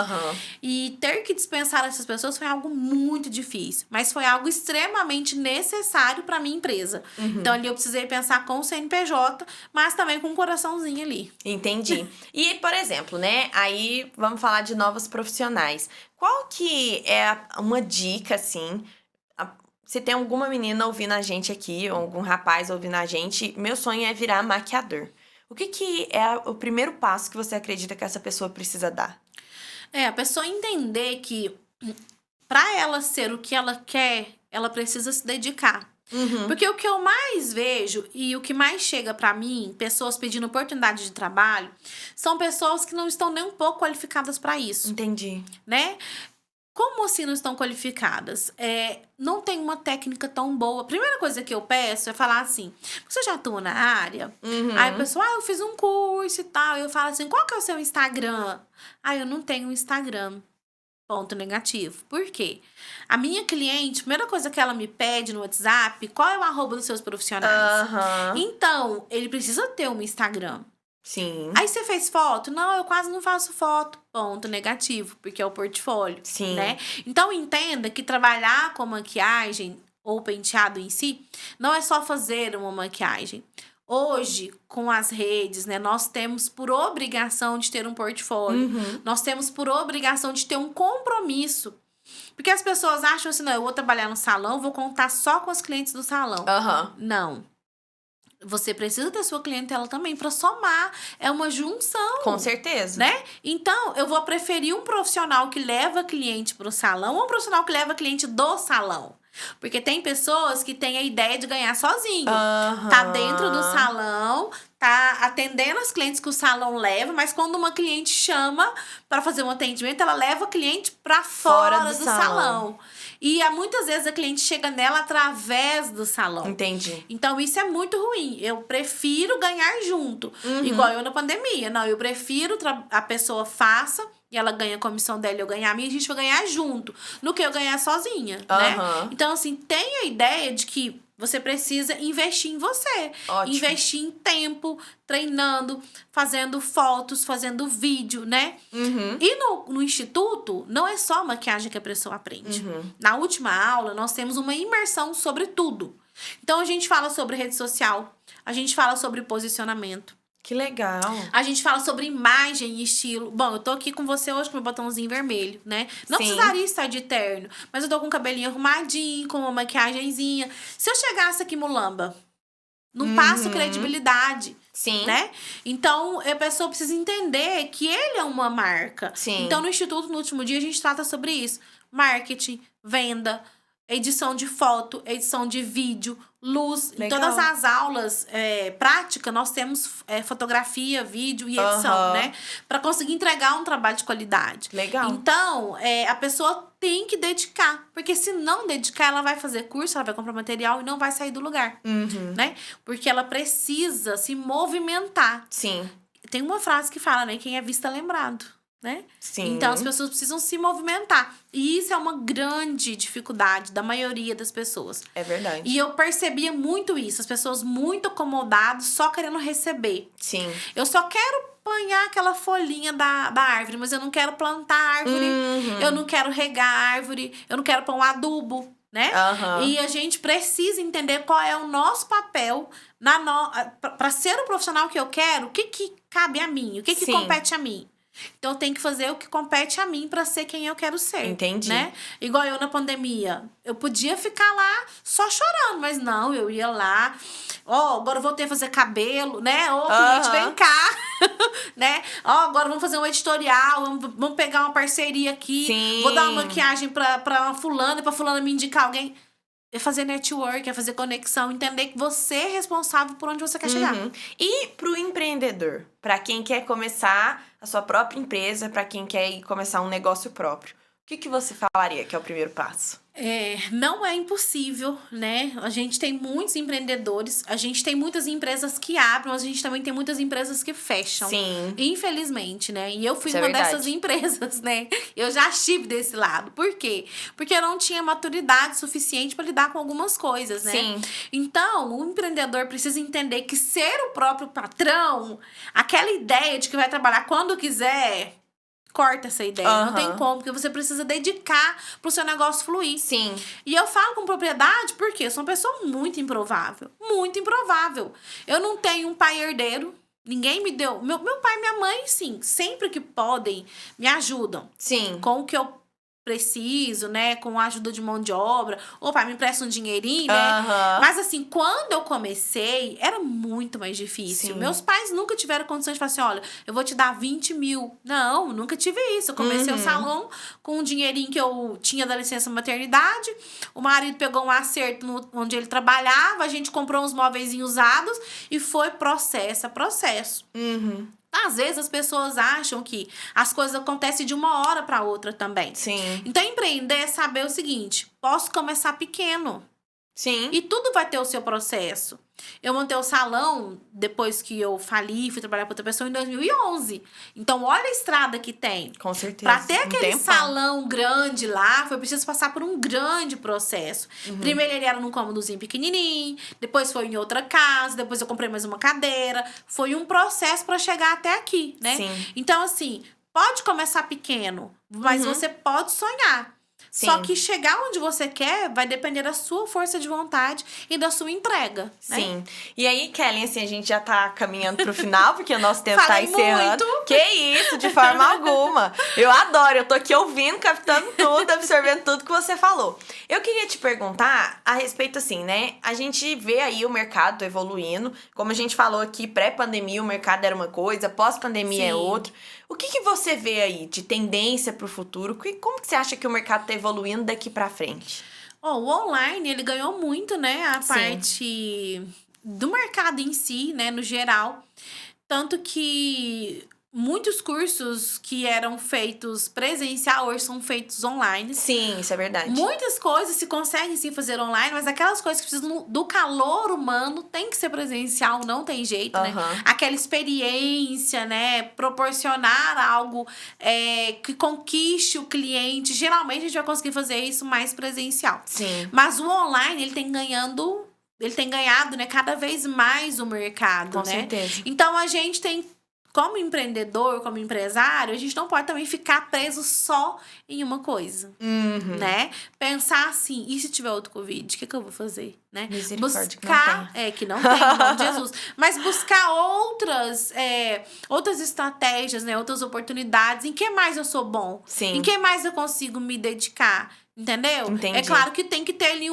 B: E ter que dispensar essas pessoas foi algo muito difícil. Mas foi algo extremamente necessário pra minha empresa. Então ali eu precisei pensar com o CNPJ, mas também com um coraçãozinho ali.
A: Entendi. E, por exemplo, né? Aí vamos falar de novos profissionais. Qual que é uma dica, assim... Se tem alguma menina ouvindo a gente aqui, ou algum rapaz ouvindo a gente, meu sonho é virar maquiador. O que é o primeiro passo que você acredita que essa pessoa precisa dar?
B: A pessoa entender que pra ela ser o que ela quer, ela precisa se dedicar. Porque o que eu mais vejo e o que mais chega pra mim, pessoas pedindo oportunidade de trabalho, são pessoas que não estão nem um pouco qualificadas pra isso.
A: Entendi.
B: Né? Como assim não estão qualificadas? Não tem uma técnica tão boa. A primeira coisa que eu peço é falar assim, você já atua na área? Aí a pessoa, eu fiz um curso e tal. Eu falo assim, qual que é o seu Instagram? Eu não tenho Instagram. Ponto negativo. Por quê? A minha cliente, a primeira coisa que ela me pede no WhatsApp, qual é o @ dos seus profissionais? Então, ele precisa ter um Instagram.
A: Sim.
B: Aí você fez foto? Não, eu quase não faço foto. Ponto negativo, porque é o portfólio.
A: Sim.
B: Né? Então, entenda que trabalhar com maquiagem ou penteado em si, não é só fazer uma maquiagem. Hoje, com as redes, né, nós temos por obrigação de ter um portfólio. Nós temos por obrigação de ter um compromisso. Porque as pessoas acham assim, não, eu vou trabalhar no salão, vou contar só com os clientes do salão. Não. Você precisa ter sua clientela também para somar. É uma junção.
A: Com certeza.
B: Né? Então, eu vou preferir um profissional que leva cliente pro salão ou um profissional que leva cliente do salão. Porque tem pessoas que têm a ideia de ganhar sozinho. Tá dentro do salão, tá atendendo as clientes que o salão leva, mas quando uma cliente chama para fazer um atendimento, ela leva o cliente para fora do salão. E muitas vezes a cliente chega nela através do salão.
A: Entendi.
B: Então, isso é muito ruim. Eu prefiro ganhar junto. Igual eu na pandemia. Não, eu prefiro a pessoa faça e ela ganha a comissão dela e eu ganhar a minha, a gente vai ganhar junto. No que eu ganhar sozinha, né? Então, assim, tenha a ideia de que você precisa investir em você.
A: Ótimo.
B: Investir em tempo, treinando, fazendo fotos, fazendo vídeo, né? E no instituto, não é só maquiagem que a pessoa aprende. Na última aula, nós temos uma imersão sobre tudo. Então, a gente fala sobre rede social, a gente fala sobre posicionamento.
A: Que legal.
B: A gente fala sobre imagem e estilo. Bom, eu tô aqui com você hoje com meu botãozinho vermelho, né? Não precisaria estar de terno, mas eu tô com o cabelinho arrumadinho, com uma maquiagenzinha. Se eu chegasse aqui mulamba, não passa credibilidade.
A: Sim.
B: Né? Então, a pessoa precisa entender que ele é uma marca.
A: Sim.
B: Então, no Instituto, no último dia, a gente trata sobre isso. Marketing, venda, edição de foto, edição de vídeo, luz. Legal. Em todas as aulas práticas, nós temos fotografia, vídeo e edição, né? Para conseguir entregar um trabalho de qualidade.
A: Legal.
B: Então, a pessoa tem que dedicar. Porque se não dedicar, ela vai fazer curso, ela vai comprar material e não vai sair do lugar. Né? Porque ela precisa se movimentar.
A: Sim.
B: Tem uma frase que fala, né? Quem é visto é lembrado. Né?
A: Sim.
B: Então, as pessoas precisam se movimentar. E isso é uma grande dificuldade da maioria das pessoas.
A: É verdade.
B: E eu percebia muito isso. As pessoas muito acomodadas, só querendo receber.
A: Sim.
B: Eu só quero apanhar aquela folhinha da árvore, mas eu não quero plantar a árvore. Eu não quero regar a árvore. Eu não quero pôr um adubo, né? E a gente precisa entender qual é o nosso papel para ser o profissional que eu quero. O que cabe a mim? O que compete a mim? Então, eu tenho que fazer o que compete a mim pra ser quem eu quero ser.
A: Entendi.
B: Né? Igual eu na pandemia. Eu podia ficar lá só chorando, mas não, eu ia lá. Agora eu voltei a fazer cabelo, né? Cliente, vem cá. Né? Agora vamos fazer um editorial, vamos pegar uma parceria aqui.
A: Sim.
B: Vou dar uma maquiagem pra uma fulana, pra fulana me indicar alguém. É fazer network, é fazer conexão, entender que você é responsável por onde você quer chegar.
A: E pro empreendedor, para quem quer começar a sua própria empresa, para quem quer começar um negócio próprio, o que você falaria que é o primeiro passo?
B: Não é impossível, né? A gente tem muitos empreendedores, a gente tem muitas empresas que abrem, mas a gente também tem muitas empresas que fecham.
A: Sim.
B: Infelizmente, né? E eu fui
A: Isso
B: uma
A: é verdade.
B: dessas empresas, né? Eu já estive desse lado. Por quê? Porque eu não tinha maturidade suficiente para lidar com algumas coisas, né?
A: Sim.
B: Então, o empreendedor precisa entender que ser o próprio patrão, aquela ideia de que vai trabalhar quando quiser, corta essa ideia. Não tem como, porque você precisa dedicar pro seu negócio fluir.
A: Sim.
B: E eu falo com propriedade porque eu sou uma pessoa muito improvável. Muito improvável. Eu não tenho um pai herdeiro. Ninguém me deu. Meu pai e minha mãe, sim, sempre que podem, me ajudam.
A: Sim.
B: Com o que eu preciso, né? Com a ajuda de mão de obra. Pai, me empresta um dinheirinho, né? Mas assim, quando eu comecei, era muito mais difícil.
A: Sim.
B: Meus pais nunca tiveram condições de falar assim, olha, eu vou te dar 20 mil. Não, nunca tive isso. Eu comecei o salão com um dinheirinho que eu tinha da licença maternidade. O marido pegou um acerto onde ele trabalhava, a gente comprou uns móveis usados e foi processo a processo. Às vezes as pessoas acham que as coisas acontecem de uma hora para outra também.
A: Sim.
B: Então, empreender é saber o seguinte: posso começar pequeno.
A: Sim.
B: E tudo vai ter o seu processo. Eu montei o salão depois que eu fali, fui trabalhar para outra pessoa em 2011. Então, olha a estrada que tem.
A: Com certeza.
B: Para ter aquele salão grande lá, foi preciso passar por um grande processo. Primeiro ele era num cômodozinho pequenininho, depois foi em outra casa, depois eu comprei mais uma cadeira. Foi um processo para chegar até aqui, né?
A: Sim.
B: Então, assim, pode começar pequeno, mas você pode sonhar.
A: Sim.
B: Só que chegar onde você quer vai depender da sua força de vontade e da sua entrega.
A: Sim.
B: Né?
A: E aí, Kelly, assim, a gente já tá caminhando pro final, porque o nosso tempo
B: Falei
A: tá encerrando.
B: muito.
A: Que isso, de forma alguma. Eu adoro, eu tô aqui ouvindo, captando tudo, absorvendo tudo que você falou. Eu queria te perguntar a respeito, assim, né? A gente vê aí o mercado evoluindo. Como a gente falou aqui, pré-pandemia o mercado era uma coisa, pós-pandemia é outra. O que você vê aí de tendência pro futuro? Como que você acha que o mercado tá evoluindo daqui pra frente?
B: O online, ele ganhou muito, né? A parte do mercado em si, né? No geral. Tanto que muitos cursos que eram feitos presencial hoje são feitos online.
A: Sim, isso é verdade.
B: Muitas coisas se conseguem sim fazer online, mas aquelas coisas que precisam do calor humano tem que ser presencial, não tem jeito, né? Aquela experiência, né? Proporcionar algo que conquiste o cliente. Geralmente a gente vai conseguir fazer isso mais presencial.
A: Sim.
B: Mas o online, ele tem ganhado, né, cada vez mais o mercado,
A: Com
B: né?
A: certeza.
B: Então a gente tem, como empreendedor, como empresário, a gente não pode também ficar preso só em uma coisa, né? Pensar assim, e se tiver outro Covid, o que eu vou fazer, né?
A: Buscar,
B: que não tem, em nome de Jesus. Mas buscar outras estratégias, né? Outras oportunidades. Em que mais eu sou bom?
A: Sim.
B: Em que mais eu consigo me dedicar? Entendeu?
A: Entendi.
B: É claro que tem que ter ali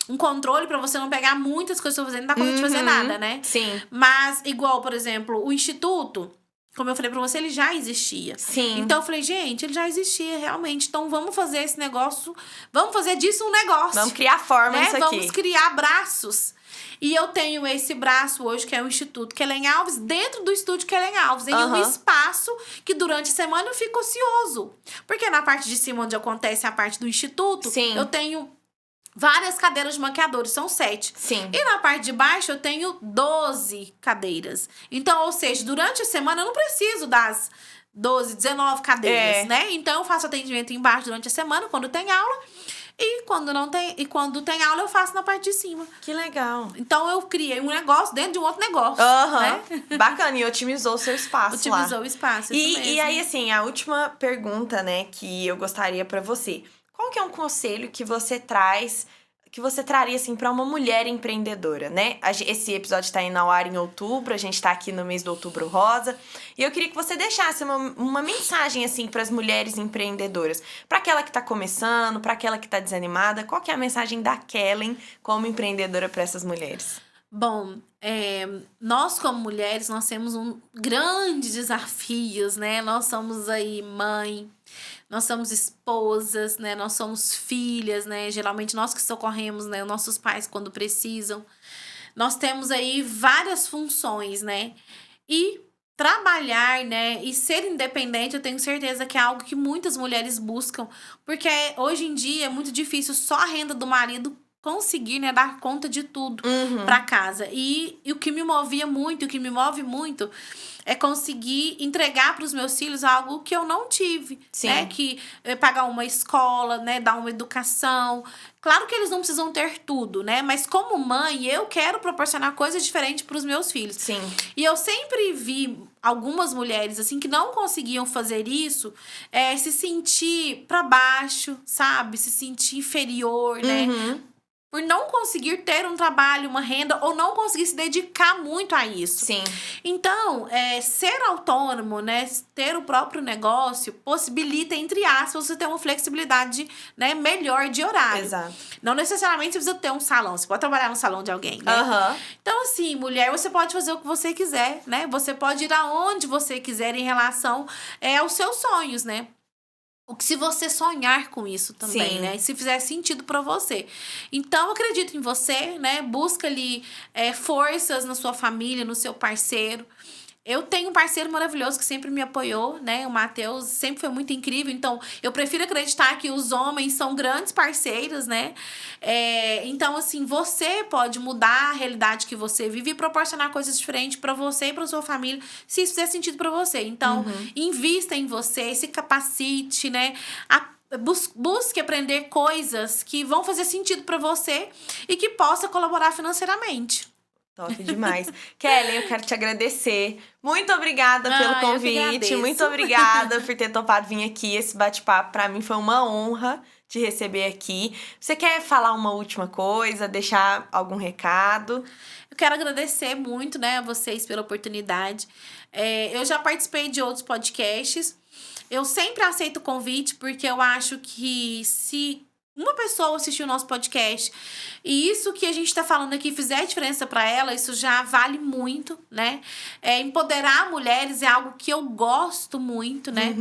B: um controle pra você não pegar muitas coisas que eu tô fazendo, não dá conta de fazer nada, né?
A: Sim.
B: Mas, igual, por exemplo, o Instituto, como eu falei pra você, ele já existia.
A: Sim.
B: Então, eu falei, gente, ele já existia, realmente. Então, vamos fazer esse negócio, vamos fazer disso um negócio.
A: Vamos criar forma nisso aqui.
B: Vamos criar braços. E eu tenho esse braço hoje, que é o Instituto Kellen Alves, dentro do estúdio Kellen Alves, em um espaço que durante a semana eu fico ocioso. Porque na parte de cima, onde acontece a parte do Instituto, eu tenho várias cadeiras de maquiadores, são 7.
A: Sim.
B: E na parte de baixo eu tenho 12 cadeiras. Então, ou seja, durante a semana eu não preciso das 12, 19 cadeiras, né? Então eu faço atendimento embaixo durante a semana, quando tem aula. E quando não tem, e quando tem aula, eu faço na parte de cima.
A: Que legal.
B: Então, eu criei um negócio dentro de um outro negócio. Né?
A: Bacana. E otimizou o seu espaço
B: Otimizou o espaço, isso mesmo.
A: E aí, assim, a última pergunta, né, que eu gostaria pra você. Qual que é um conselho que você traz, que você traria, assim, pra uma mulher empreendedora, né? Esse episódio tá indo ao ar em outubro, a gente tá aqui no mês do Outubro Rosa. E eu queria que você deixasse uma mensagem, assim, pras mulheres empreendedoras. Pra aquela que tá começando, pra aquela que tá desanimada. Qual que é a mensagem da Kellen como empreendedora pra essas mulheres?
B: Bom, nós como mulheres, nós temos grandes desafios, né? Nós somos aí mãe, nós somos esposas, né? Nós somos filhas, né? Geralmente nós que socorremos, né? Nossos pais quando precisam. Nós temos aí várias funções, né? E trabalhar, né? E ser independente, eu tenho certeza que é algo que muitas mulheres buscam. Porque hoje em dia é muito difícil só a renda do marido conseguir, né, dar conta de tudo pra casa. E o que me movia muito, o que me move muito é conseguir entregar pros meus filhos algo que eu não tive.
A: Sim.
B: Né? Que pagar uma escola, né, dar uma educação. Claro que eles não precisam ter tudo, né? Mas como mãe, eu quero proporcionar coisas diferentes pros meus filhos.
A: Sim.
B: E eu sempre vi algumas mulheres, assim, que não conseguiam fazer isso, se sentir pra baixo, sabe? Se sentir inferior, né? Por não conseguir ter um trabalho, uma renda, ou não conseguir se dedicar muito a isso.
A: Sim.
B: Então, ser autônomo, né, ter o próprio negócio, possibilita, entre aspas, você ter uma flexibilidade, né, melhor de horário.
A: Exato.
B: Não necessariamente você precisa ter um salão, você pode trabalhar no salão de alguém, né? Então, assim, mulher, você pode fazer o que você quiser, né? Você pode ir aonde você quiser em relação aos seus sonhos, né? O que se você sonhar com isso também, né? E se fizer sentido pra você. Então, acredito em você, né? Busca ali forças na sua família, no seu parceiro. Eu tenho um parceiro maravilhoso que sempre me apoiou, né? O Matheus sempre foi muito incrível. Então, eu prefiro acreditar que os homens são grandes parceiros, né? Então, assim, você pode mudar a realidade que você vive e proporcionar coisas diferentes pra você e pra sua família, se isso fizer sentido pra você. Então, invista em você, se capacite, né? Busque aprender coisas que vão fazer sentido pra você e que possa colaborar financeiramente.
A: Top demais. Kellen, eu quero te agradecer. Muito obrigada pelo convite. Muito obrigada por ter topado vir aqui. Esse bate-papo pra mim foi uma honra te receber aqui. Você quer falar uma última coisa? Deixar algum recado?
B: Eu quero agradecer muito, né, a vocês pela oportunidade. Eu já participei de outros podcasts. Eu sempre aceito o convite porque eu acho que se uma pessoa assistir o nosso podcast e isso que a gente tá falando aqui fizer diferença pra ela, isso já vale muito, né? Empoderar mulheres é algo que eu gosto muito, né?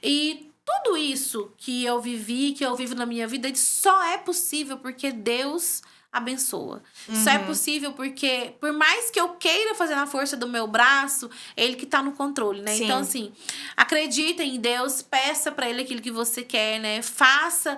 B: E tudo isso que eu vivi, que eu vivo na minha vida, só é possível porque Deus abençoa. Só é possível porque, por mais que eu queira fazer na força do meu braço, Ele que tá no controle, né? Sim. Então, assim, acredita em Deus, peça pra Ele aquilo que você quer, né? Faça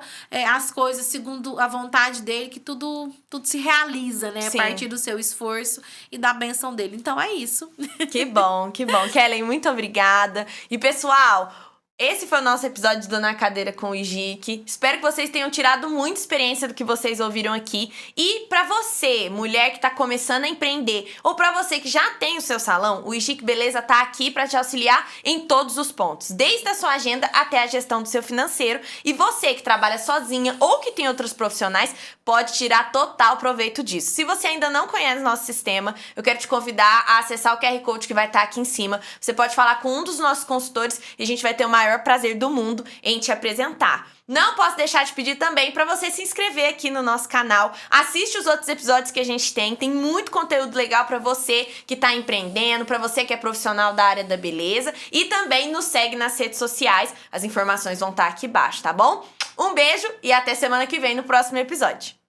B: as coisas segundo a vontade dEle, que tudo se realiza, né? Sim. A partir do seu esforço e da bênção dEle. Então, é isso.
A: Que bom, que bom. Kellen, muito obrigada. E, pessoal, esse foi o nosso episódio do Na Cadeira com o IGIC. Espero que vocês tenham tirado muita experiência do que vocês ouviram aqui. E pra você, mulher que tá começando a empreender, ou pra você que já tem o seu salão, o IGIC Beleza tá aqui pra te auxiliar em todos os pontos, desde a sua agenda até a gestão do seu financeiro. E você que trabalha sozinha ou que tem outros profissionais, pode tirar total proveito disso. Se você ainda não conhece nosso sistema, eu quero te convidar a acessar o QR Code que vai estar aqui em cima. Você pode falar com um dos nossos consultores e a gente vai ter o maior maior prazer do mundo em te apresentar. Não posso deixar de pedir também para você se inscrever aqui no nosso canal. Assiste os outros episódios que a gente tem muito conteúdo legal para você que tá empreendendo, para você que é profissional da área da beleza, e também nos segue nas redes sociais. As informações vão estar aqui embaixo, tá bom? Um beijo e até semana que vem no próximo episódio.